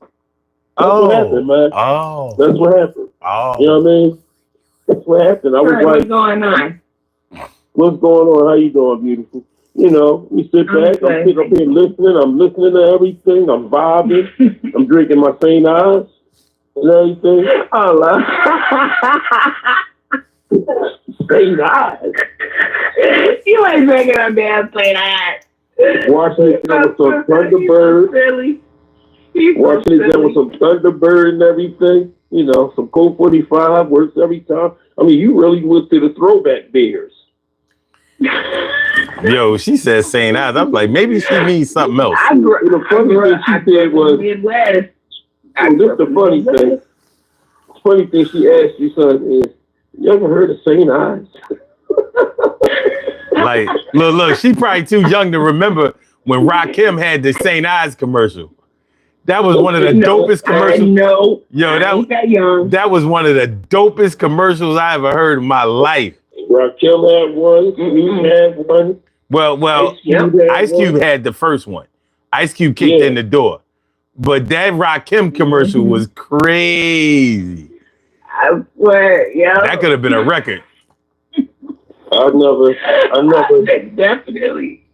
That's what happened, man. Oh. That's what happened. Oh. You know what I mean? That's what happened. I was like, what's going on? What's going on? How you doing, beautiful? You know, we sit back, I'm sitting up here listening, I'm listening to everything, I'm vibing, I'm drinking my St. Eyes and everything. Oh, St. Ives. You ain't drinking no damn St. Ives. Watching it down with some Thunderbird. Watching it down with some Thunderbird and everything. You know, some Colt 45 works every time. I mean, you really went to the throwback beers. Yo, she said St. Ives. I'm like, maybe she means something else. The funny thing she said was, Midwest. this is the funny thing. The funny thing she asked you, son, is, you ever heard of St. Ives? Like, look, she probably too young to remember when Rakim had the St. Ives commercial. That was one of the dopest commercials. No, yo, young. That was one of the dopest commercials I ever heard in my life. Rakim had one. Snoop had one. Well, Ice Cube had the first one. Ice Cube kicked in the door. But that Rakim commercial was crazy. I swear, that could have been a record. I never. Definitely.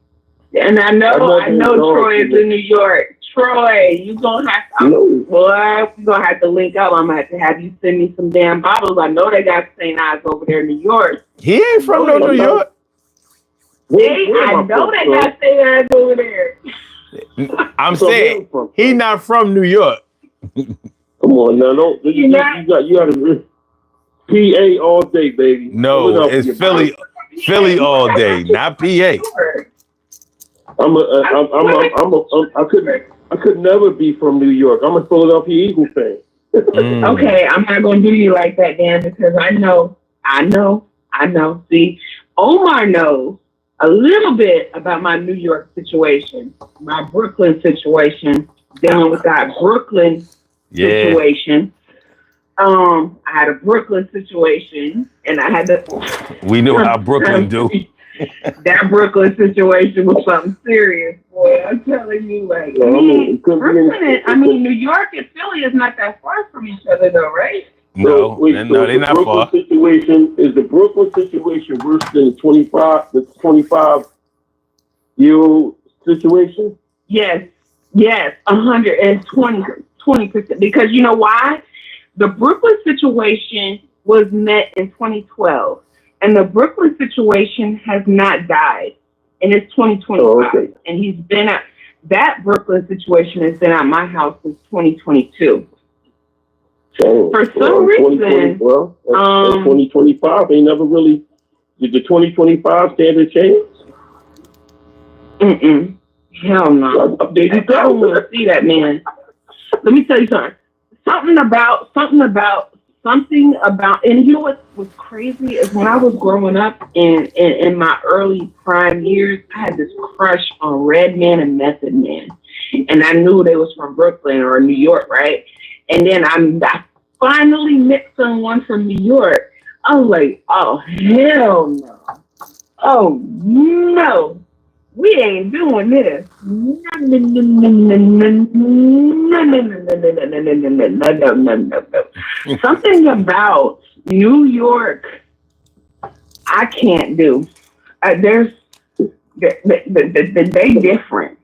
And I know Troy is in New York. Troy, you gonna have to, boy, we're gonna have to link up. I'm gonna have you send me some damn bottles. I know they got St. Ives over there in New York. He ain't from New York. I know they got St. Ives over there. I'm saying he not from New York. Come on now, don't you got to PA all day, baby. No, it's Philly all day, not PA. I could never be from New York. I'm a Philadelphia Eagles fan. Okay, I'm not gonna do you like that, Dan, because I know. See, Omar knows a little bit about my New York situation, my Brooklyn situation, dealing with that Brooklyn situation. I had a Brooklyn situation, and I had to. We knew how Brooklyn do. That Brooklyn situation was something serious, boy. I'm telling you, like, Brooklyn. New York and Philly is not that far from each other, though, right? No, they're not far. Is the Brooklyn situation worse than the 25-year-old situation? Yes, 120%. Because you know why? The Brooklyn situation was met in 2012, and the Brooklyn situation has not died, and it's 2025. Oh, okay. And he's been at that Brooklyn situation has been at my house since 2022. For some reason, 2025 ain't never really. Did the 2025 standard change? Hell no. I don't want to see that, man. Let me tell you something. Something about, and you know what was crazy is when I was growing up in my early prime years, I had this crush on Redman and Method Man, and I knew they was from Brooklyn or New York, right? And then I finally met someone from New York. I was like, oh hell no, oh no. We ain't doing this. No. Something about New York, I can't do. They different.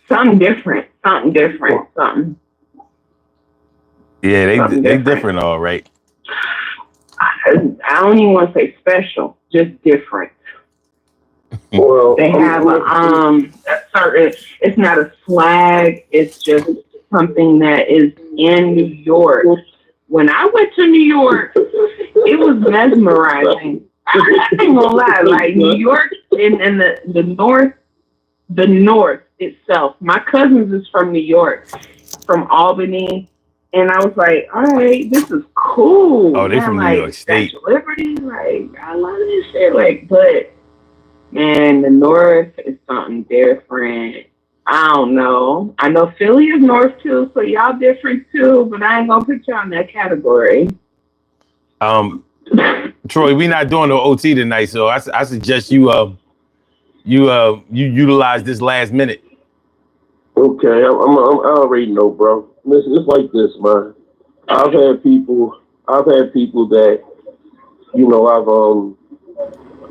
Something different. Yeah, they different, all right. I don't even want to say special, just different. Well, they have a certain. It's not a swag. It's just something that is in New York. When I went to New York, it was mesmerizing. I ain't gonna lie. Like New York and the North itself. My cousins is from New York, from Albany, and I was like, all right, this is cool. Oh, they from New York State. Statue of Liberty, like I love this shit. Like, but. Man, the North is something different. I don't know. I know Philly is North too, so y'all different too, but I ain't gonna put y'all in that category. Troy, we not doing no OT tonight, so I suggest you utilize this last minute. Okay, I already know, bro. Listen, it's like this, man. I've had people that, you know,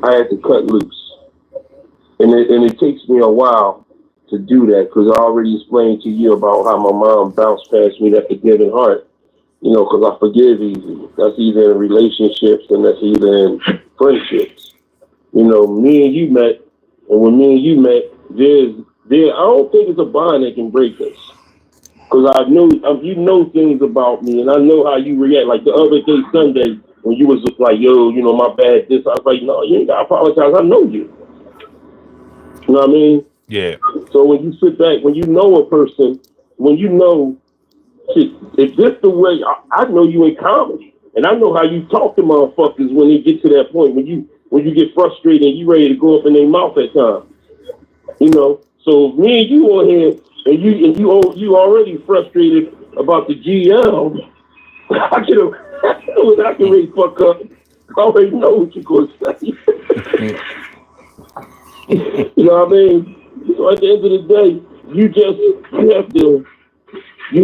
I had to cut loose. And it takes me a while to do that because I already explained to you about how my mom bounced past me that forgiving heart. because I forgive easy. That's either in relationships and that's either in friendships. Me and you met, and when me and you met, I don't think it's a bond that can break us. Because I know you know things about me, and I know how you react. Like the other day, Sunday, when you was just like, "Yo, my bad." This, I was like, "No, you ain't gotta apologize. I know you." You know what I mean? Yeah. So when you sit back, when you know a person, when you know, shit, if this the way I know you in comedy, and I know how you talk to motherfuckers when they get to that point when you get frustrated and you ready to go up in their mouth at times. So me and you on here, and you already frustrated about the GL. I can really fuck up. I already know what you're gonna say. You know what I mean? So at the end of the day, you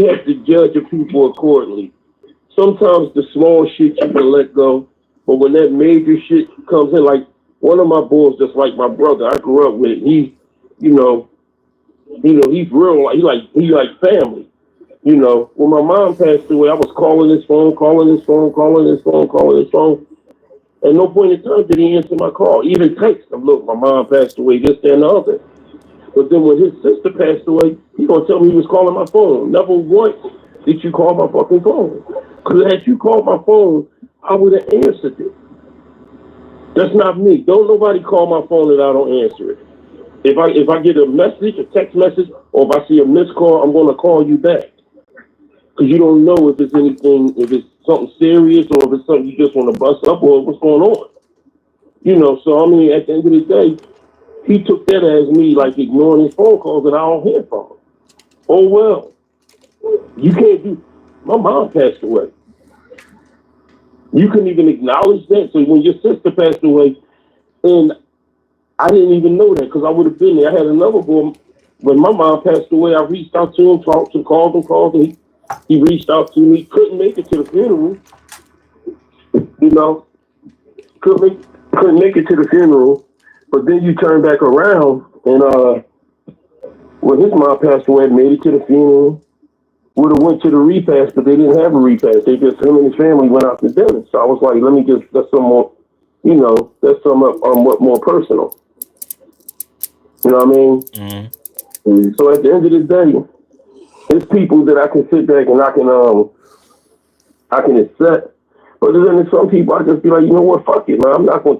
have to judge your people accordingly. Sometimes the small shit you can let go, but when that major shit comes in, like one of my boys, just like my brother I grew up with, he's real. He like family. When my mom passed away, I was calling his phone. At no point in time did he answer my call. Even text him, look, my mom passed away, this, that, and the other. But then when his sister passed away, he gonna tell me he was calling my phone. Never once did you call my fucking phone. Because had you called my phone, I would have answered it. That's not me. Don't nobody call my phone and I don't answer it. If I get a message, a text message, or if I see a missed call, I'm gonna call you back. Because you don't know if it's anything, if it's something serious or if it's something you just want to bust up or what's going on. So I mean, at the end of the day, he took that as me like ignoring his phone calls and I don't hear from him. Oh well, you can't do. My mom passed away. You couldn't even acknowledge that. So when your sister passed away, and I didn't even know that because I would have been there. I had another boy. When my mom passed away, I reached out to him, talked to him, called him. He reached out to me. Couldn't make it to the funeral. Couldn't make it to the funeral. But then you turn back around and when his mom passed away, made it to the funeral. Would have went to the repast, but they didn't have a repast. They just him and his family went out to dinner. So I was like, let me just that's some more, that's some what more personal. You know what I mean? Mm-hmm. So at the end of the day, it's people that I can sit back and I can accept. But then there's some people I just be like, you know what, fuck it, man. I'm not gonna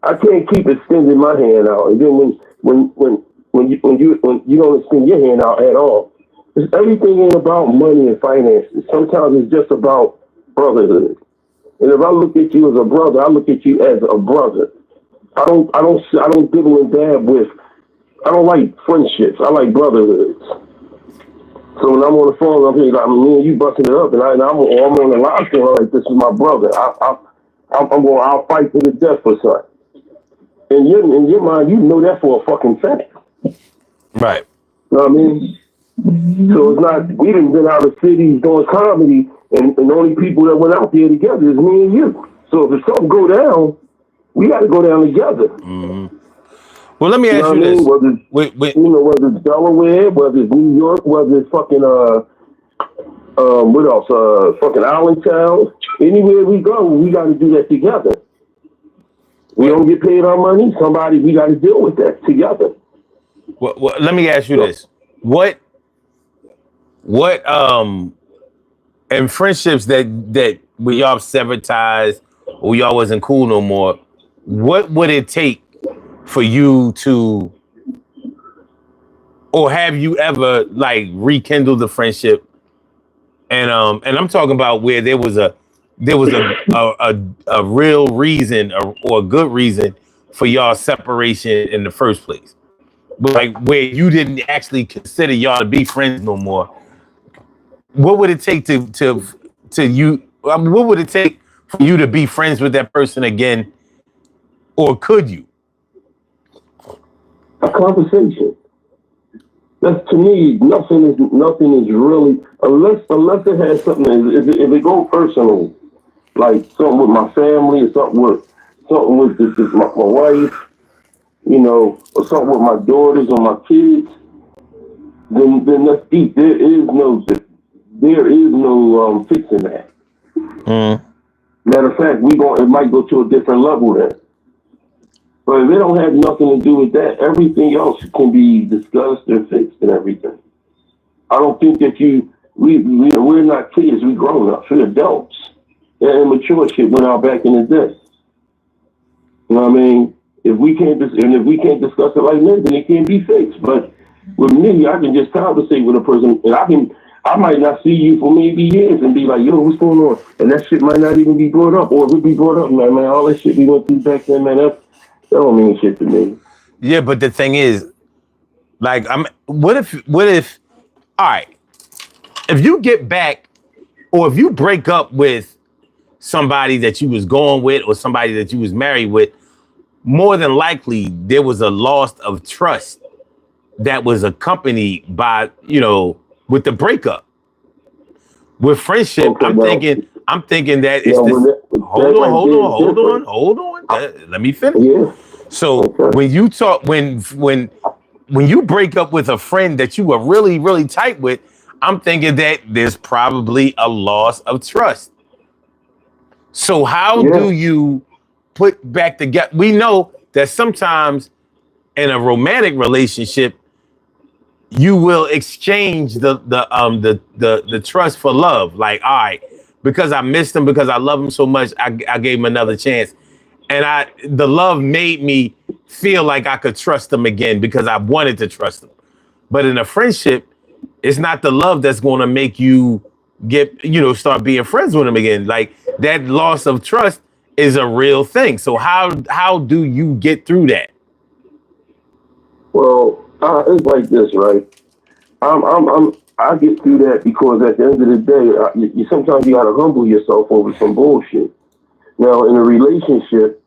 I can't keep extending my hand out. And then when you don't extend your hand out at all, everything ain't about money and finances. Sometimes it's just about brotherhood. And if I look at you as a brother, I look at you as a brother. I don't dibble and dab with. I don't like friendships. I like brotherhoods. So when I'm on the phone, I'm here like me and you busting it up, and I'm on the line saying, all right, this is my brother. I'll fight to the death for something. In your mind, you know that for a fucking fact. Right. You know what I mean? So it's not, we done been out of cities doing comedy, and the only people that went out there together is me and you. So if something go down, we got to go down together. Mm-hmm. Well, let me ask you this. Whether it's Delaware, whether it's New York, whether it's fucking, what else? Fucking Allentown. Anywhere we go, we got to do that together. We don't get paid our money. We got to deal with that together. Well, let me ask you this. What and friendships that when y'all severed ties or y'all wasn't cool no more, what would it take for you to, or have you ever like rekindled the friendship? And I'm talking about where there was a real reason or a good reason for y'all separation in the first place. But like where you didn't actually consider y'all to be friends no more. What would it take to you? I mean, what would it take for you to be friends with that person again, or could you? A conversation. That's, to me, nothing is really, unless it has something. If it go personal, like something with my family or something with my wife, or something with my daughters or my kids, then that's deep. There is no there is no fixing that. Mm. Matter of fact, it might go to a different level then. But if it don't have nothing to do with that, everything else can be discussed and fixed and everything. I don't think that we're not kids, we grown ups, we're adults. That immature shit went out back in the day. You know what I mean? If we can't discuss it like this, then it can't be fixed. But with me, I can just conversate with a person, and I might not see you for maybe years and be like, yo, what's going on? And that shit might not even be brought up, or if it be brought up, man, all that shit we went through back then, man, that don't mean shit to me. Yeah, but the thing is, like, what if, all right, if you get back, or if you break up with somebody that you was going with, or somebody that you was married with, more than likely there was a loss of trust that was accompanied by, with the breakup. With friendship, Okay, I'm thinking that it's hold on. Let me finish. Yeah. So when you talk, when you break up with a friend that you were really, really tight with, I'm thinking that there's probably a loss of trust. So how do you put back together? We know that sometimes in a romantic relationship, you will exchange the trust for love. Like, all right, because I missed him, because I love him so much, I gave him another chance. And the love made me feel like I could trust him again because I wanted to trust him. But in a friendship, it's not the love that's going to make you start being friends with him again. Like, that loss of trust is a real thing. So how do you get through that? Well, it's like this, right? I get through that because at the end of the day, you sometimes you gotta humble yourself over some bullshit. Now, in a relationship,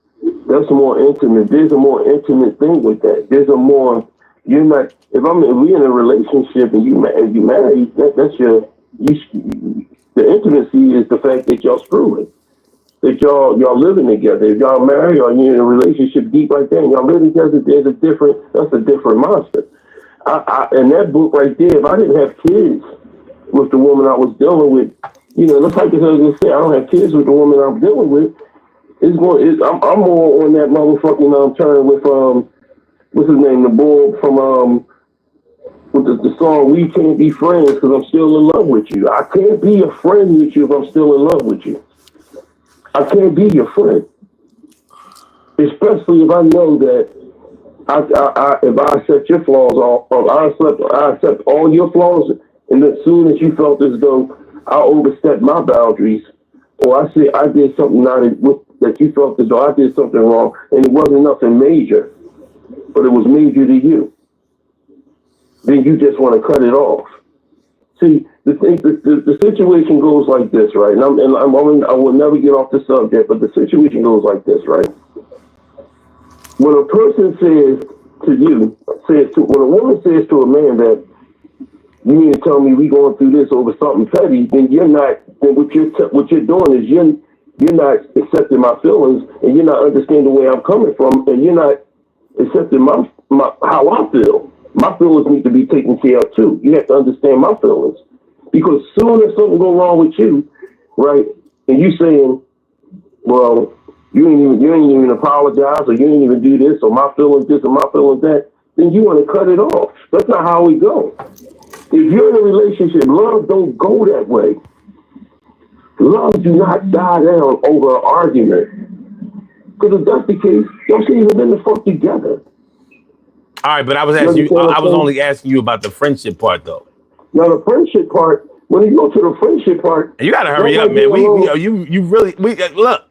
that's more intimate. There's a more intimate thing with that. There's a more you're not. If we in a relationship and you married, the intimacy is the fact that y'all screwing, that y'all living together. If y'all married or you're in a relationship deep like that, and y'all living together, that's a different monster. In that book right there, if I didn't have kids with the woman I was dealing with, the type of husband say I don't have kids with the woman I'm dealing with. I'm more on that motherfucking turn with what's his name, the boy from with the song "We Can't Be Friends" because I'm still in love with you. I can't be a friend with you if I'm still in love with you. I can't be your friend, especially if I know that if I accept your flaws, or I accept all your flaws, and as soon as you felt as though I overstepped my boundaries, or I said I did something that you felt as though I did something wrong, and it wasn't nothing major, but it was major to you, then you just want to cut it off. See, the situation goes like this, right? And I will never get off the subject, but the situation goes like this, right? When a person when a woman says to a man that you need to tell me we going through this over something petty, then what you're doing is you're not accepting my feelings, and you're not understanding where I'm coming from, and you're not accepting my how I feel. My feelings need to be taken care of too. You have to understand my feelings, because soon as something go wrong with you, right, and you saying, well, you ain't even apologize, or you ain't even do this, or my feelings this, or my feelings that, then you want to cut it off. That's not how we go. If you're in a relationship, love don't go that way. Love do not die down over an argument. Because if that's the case, y'all shouldn't even been the fuck together. All right, but I was asking you. I was only asking you about the friendship part, though. Now the friendship part. When you go to the friendship part, you gotta hurry up, man. You really look.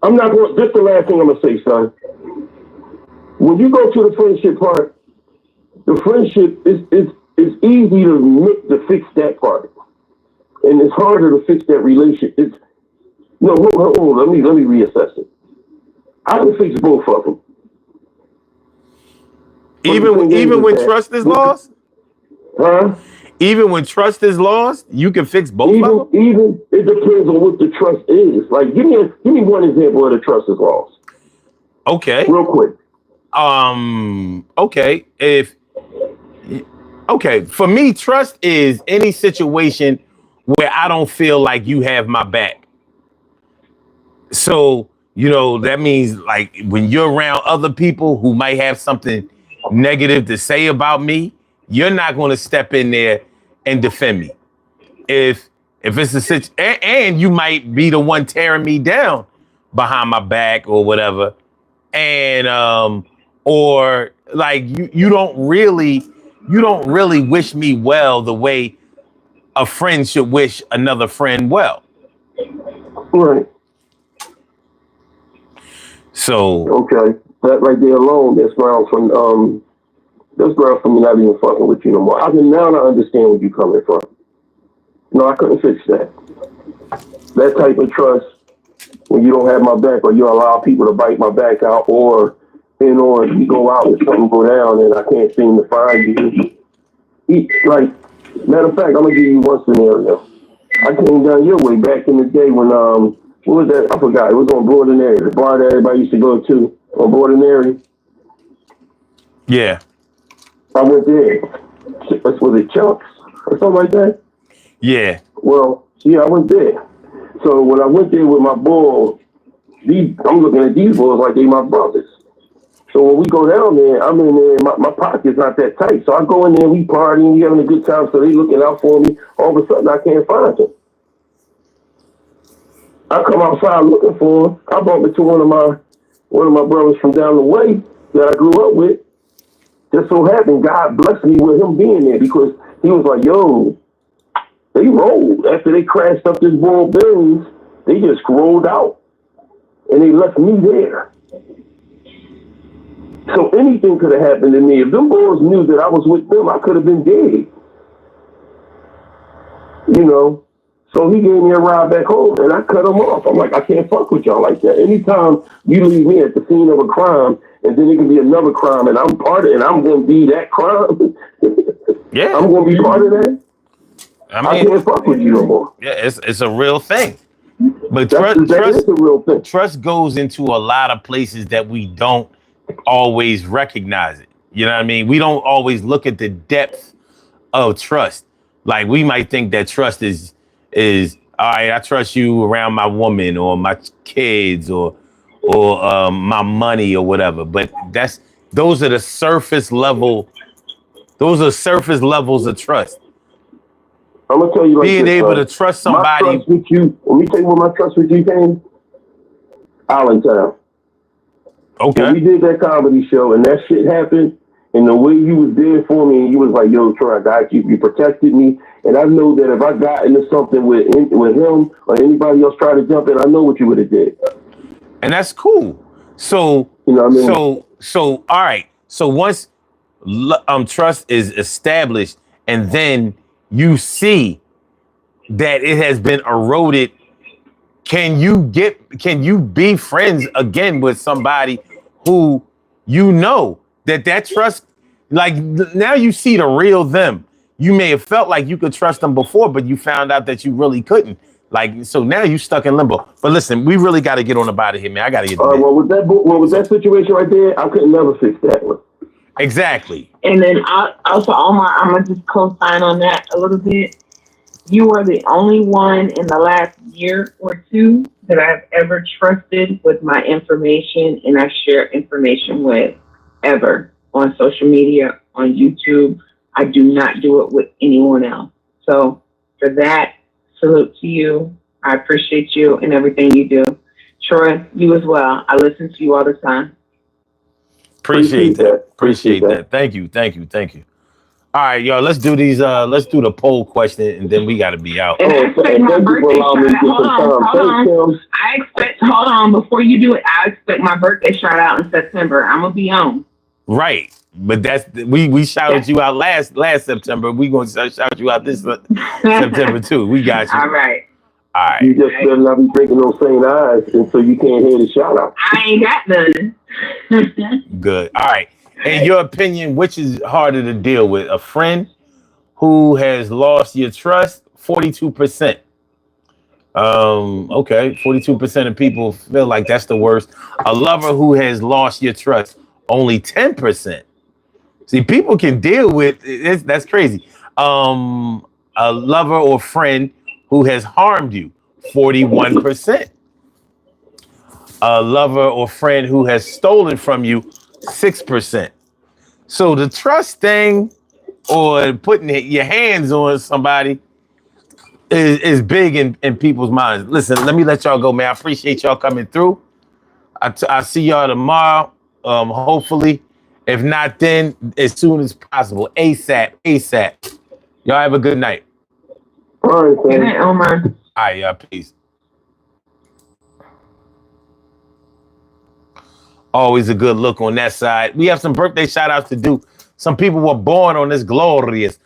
I'm not going. This is the last thing I'm gonna say, son. When you go to the friendship part, the friendship is easy to fix that part, and it's harder to fix that relationship. Hold on. Let me reassess it. I can fix both of them. Even when trust is lost? Huh? Even when trust is lost, you can fix both of them? Even it depends on what the trust is. Like, give me one example where the trust is lost. Okay. Real quick. Okay. For me, trust is any situation where I don't feel like you have my back. So, that means like when you're around other people who might have something negative to say about me, you're not going to step in there and defend me. If it's a situation, and you might be the one tearing me down behind my back or whatever, and or like you don't really wish me well the way a friend should wish another friend well. Right. So Okay. That right there alone, that's grounds for me not even fucking with you no more. I understand where you're coming from. No, I couldn't fix that. That type of trust, when you don't have my back, or you allow people to bite my back out, or you go out and something go down and I can't seem to find you. Like, matter of fact, I'm gonna give you one scenario. I came down your way back in the day when what was that? I forgot. It was on Broadenary, the bar that everybody used to go to on Broadenary. yeah. I went there. Was it Chuck's or something like that? Yeah. Well, yeah, I went there. So when I went there with my boys, I'm looking at these boys like they my brothers. So when we go down there, I'm in there, my pocket's not that tight. So I go in there, we partying, we having a good time, so they looking out for me. All of a sudden, I can't find them. I come outside looking for them. I bump into one of my brothers from down the way that I grew up with. Just so happened, God blessed me with him being there because he was like, yo, they rolled. After they crashed up this bull buildings, they just rolled out. And they left me there. So anything could have happened to me. If them boys knew that I was with them, I could have been dead. So he gave me a ride back home and I cut him off. I'm like, I can't fuck with y'all like that. Anytime you leave me at the scene of a crime and then it can be another crime and I'm part of it and I'm going to be that crime. Yeah. I'm going to be part of that. I can't fuck with you no more. Yeah, it's a real thing. But That is a real thing. Trust goes into a lot of places that we don't always recognize it. You know what I mean? We don't always look at the depth of trust. Like we might think that trust is all right, I trust you around my woman or my kids or my money or whatever. But those are surface levels of trust. I'm gonna tell you like being this, able to trust somebody. My trust with you, let me tell you what my trust with you came. Allentown. Okay. When we did that comedy show and that shit happened, and the way you was there for me, and you was like, "Yo, Troy, I got you. You protected me." And I know that if I got into something with him or anybody else trying to jump in, I know what you would have did. And that's cool. So you know what I mean? So all right. So once trust is established, and then you see that it has been eroded, can you be friends again with somebody who that trust, like now you see the real them. You may have felt like you could trust them before, but you found out that you really couldn't. Like, so now you stuck in limbo. But listen, we really got to get on about it here, man. I got to get to well, with that situation right there, I could never fix that one. Exactly. And then also, Omar, I'm going to just co-sign on that a little bit. You are the only one in the last year or two that I've ever trusted with my information and I share information with ever on social media, on YouTube. I do not do it with anyone else. So for that, salute to you. I appreciate you and everything you do. Troy, you as well. I listen to you all the time. Appreciate that. Appreciate that. Thank you. All right, y'all. Let's do these. Let's do the poll question, and then we got to be out. And I expect my birthday shout out. Hold on. Before you do it, I expect my birthday shout out in September. I'm gonna be on. Right, but we shouted you out last September. We gonna shout you out this September too. We got you. All right. You just better not be drinking those same eyes, and so you can't hear the shout out. I ain't got none. Good. All right. In your opinion, which is harder to deal with? A friend who has lost your trust? 42%. Okay. 42% of people feel like that's the worst. A lover who has lost your trust? Only 10%. See, people can deal with it. That's crazy. A lover or friend who has harmed you, 41%. A lover or friend who has stolen from you, 6%. So the trust thing or putting your hands on somebody is big in people's minds. Listen, let me let y'all go, man. I appreciate y'all coming through. I see y'all tomorrow, hopefully. If not, then as soon as possible. ASAP, ASAP. Y'all have a good night. All right, Good night, Omar. All right, y'all. Peace. Always a good look on that side. We have some birthday shout outs to do. Some people were born on this glorious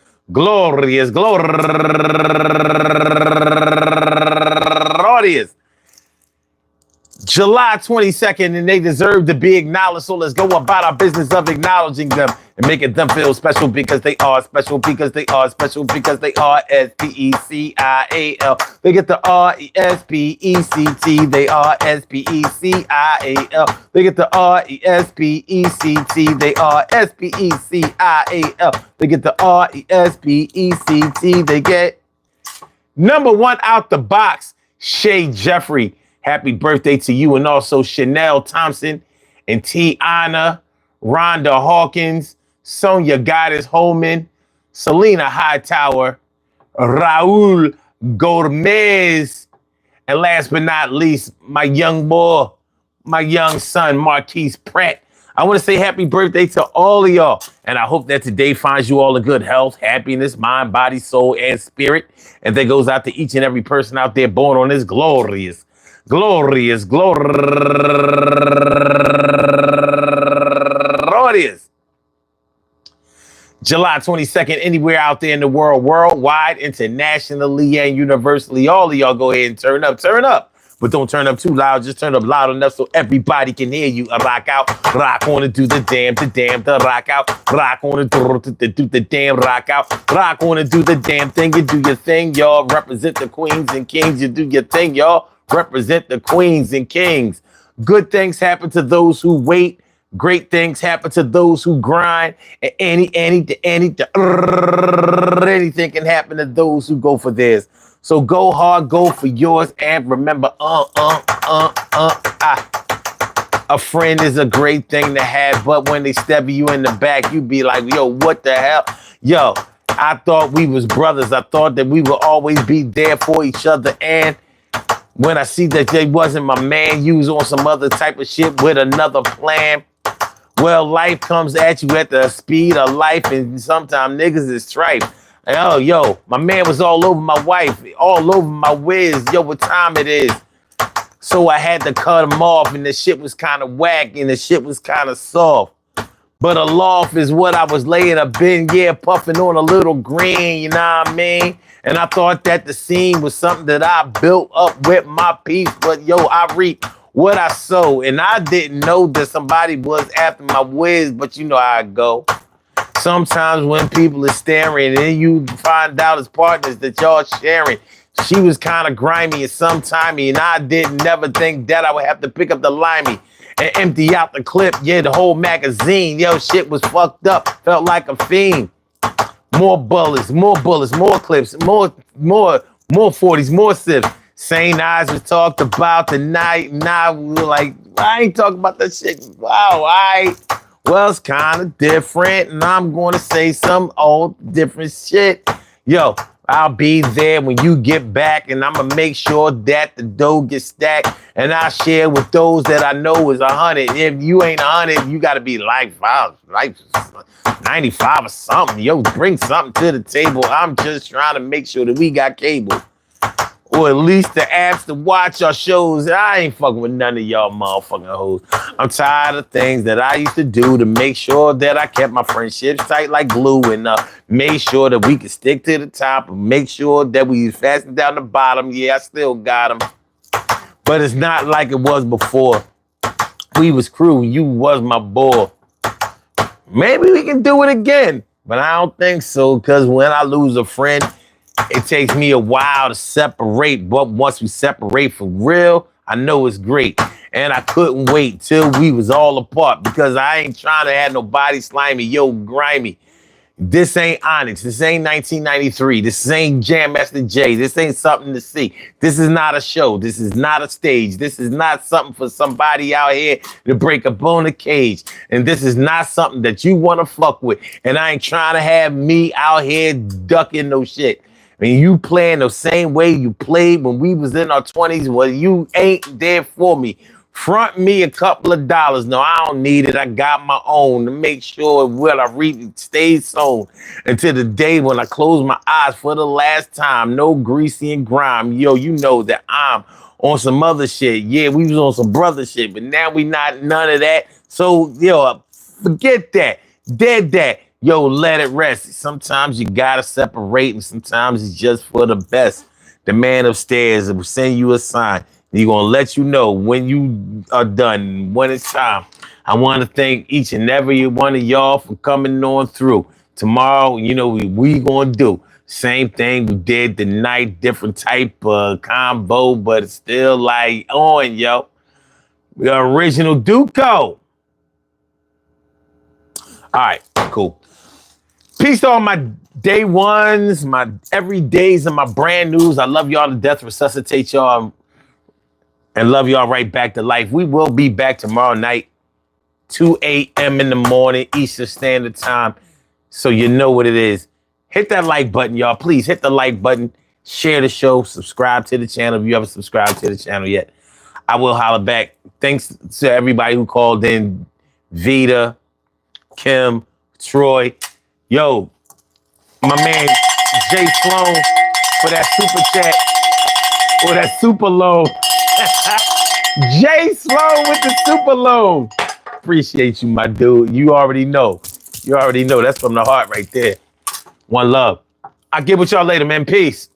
July 22nd, and they deserve to be acknowledged. So let's go about our business of acknowledging them and making them feel special because they are special, because they are special, because they are SPECIAL. They get the RESPECT. They are SPECIAL. They get the RESPECT. They are SPECIAL. They get the RESPECT. They get number one out the box, Shay Jeffrey. Happy birthday to you, and also Chanel Thompson and Tiana, Rhonda Hawkins, Sonia Goddess Holman, Selena Hightower, Raul Gomez, and last but not least, my young boy, my young son, Marquise Pratt. I want to say happy birthday to all of y'all, and I hope that today finds you all in good health, happiness, mind, body, soul, and spirit. And that goes out to each and every person out there born on this glorious July 22nd, anywhere out there in the world, worldwide, internationally, and universally. All of y'all go ahead and turn up. But don't turn up too loud. Just turn up loud enough so everybody can hear you. Rock out, rock on and do the damn, the rock out. Rock on and do the damn, rock out. Rock on and do the damn thing. You do your thing, y'all. Represent the queens and kings. You do your thing, y'all. Represent the queens and kings. Good things happen to those who wait. Great things happen to those who grind. And anything can happen to those who go for theirs. So go hard, go for yours, and remember, a friend is a great thing to have, but when they stab you in the back, you be like, yo, what the hell? Yo, I thought we was brothers. I thought that we would always be there for each other, and when I see that they wasn't my man, you was on some other type of shit with another plan. Well, life comes at you at the speed of life, and sometimes niggas is tripe. Oh, yo, my man was all over my wife, all over my whiz. Yo, what time it is? So I had to cut him off, and the shit was kind of whack, and the shit was kind of soft. But a loft is what I was laying up in, yeah, puffing on a little green, you know what I mean? And I thought that the scene was something that I built up with my piece, but yo, I reap what I sow. And I didn't know that somebody was after my whiz, but you know how I go. Sometimes when people are staring and you find out as partners that y'all sharing, she was kind of grimy and sometimey, and I didn't never think that I would have to pick up the limey and empty out the clip, yeah, the whole magazine. Yo, shit was fucked up, felt like a fiend. More bullets, more clips, more 40s, more sips. St. Ives was talked about tonight, and I was like, I ain't talking about that shit. Wow, well, it's kind of different, and I'm going to say some old different shit. Yo, I'll be there when you get back, and I'm going to make sure that the dough gets stacked, and I share with those that I know is 100. If you ain't 100, you got to be like 95 or something. Yo, bring something to the table. I'm just trying to make sure that we got cable. Or at least the apps to watch our shows. I ain't fucking with none of y'all motherfucking hoes. I'm tired of things that I used to do to make sure that I kept my friendships tight like glue and made sure that we could stick to the top and make sure that we fastened down the bottom. Yeah, I still got them. But it's not like it was before. We was crew. You was my boy. Maybe we can do it again. But I don't think so, because when I lose a friend, it takes me a while to separate, but once we separate for real, I know it's great. And I couldn't wait till we was all apart because I ain't trying to have nobody slimy, yo, grimy. This ain't Onyx. This ain't 1993. This ain't Jam Master Jay. This ain't something to see. This is not a show. This is not a stage. This is not something for somebody out here to break a bone in cage. And this is not something that you want to fuck with. And I ain't trying to have me out here ducking no shit. I mean, you playing the same way you played when we was in our 20s. Well, you ain't there for me. Front me a couple of dollars. No, I don't need it. I got my own to make sure what I read stays sown until the day when I close my eyes for the last time. No greasy and grime. Yo, you know that I'm on some other shit. Yeah, we was on some brother shit, but now we not none of that. So, yo, forget that. Dead that. Yo, let it rest. Sometimes you gotta separate, and sometimes it's just for the best. The man upstairs will send you a sign. He's gonna let you know when you are done, when it's time. I want to thank each and every one of y'all for coming on through. Tomorrow, you know, we gonna do same thing we did tonight, different type of combo, but it's still like on, yo. We are original Duco. All right, cool. Peace to all my day ones, my everydays, and my brand news. I love y'all to death. Resuscitate y'all. And love y'all right back to life. We will be back tomorrow night, 2 a.m. in the morning, Eastern Standard Time. So you know what it is. Hit that like button, y'all. Please hit the like button. Share the show. Subscribe to the channel if you haven't subscribed to the channel yet. I will holler back. Thanks to everybody who called in. Vita, Kim, Troy. Yo, my man Jay Sloan for that super chat or that super loan. Jay Sloan with the super loan. Appreciate you, my dude. You already know. You already know. That's from the heart right there. One love. I'll get with y'all later, man. Peace.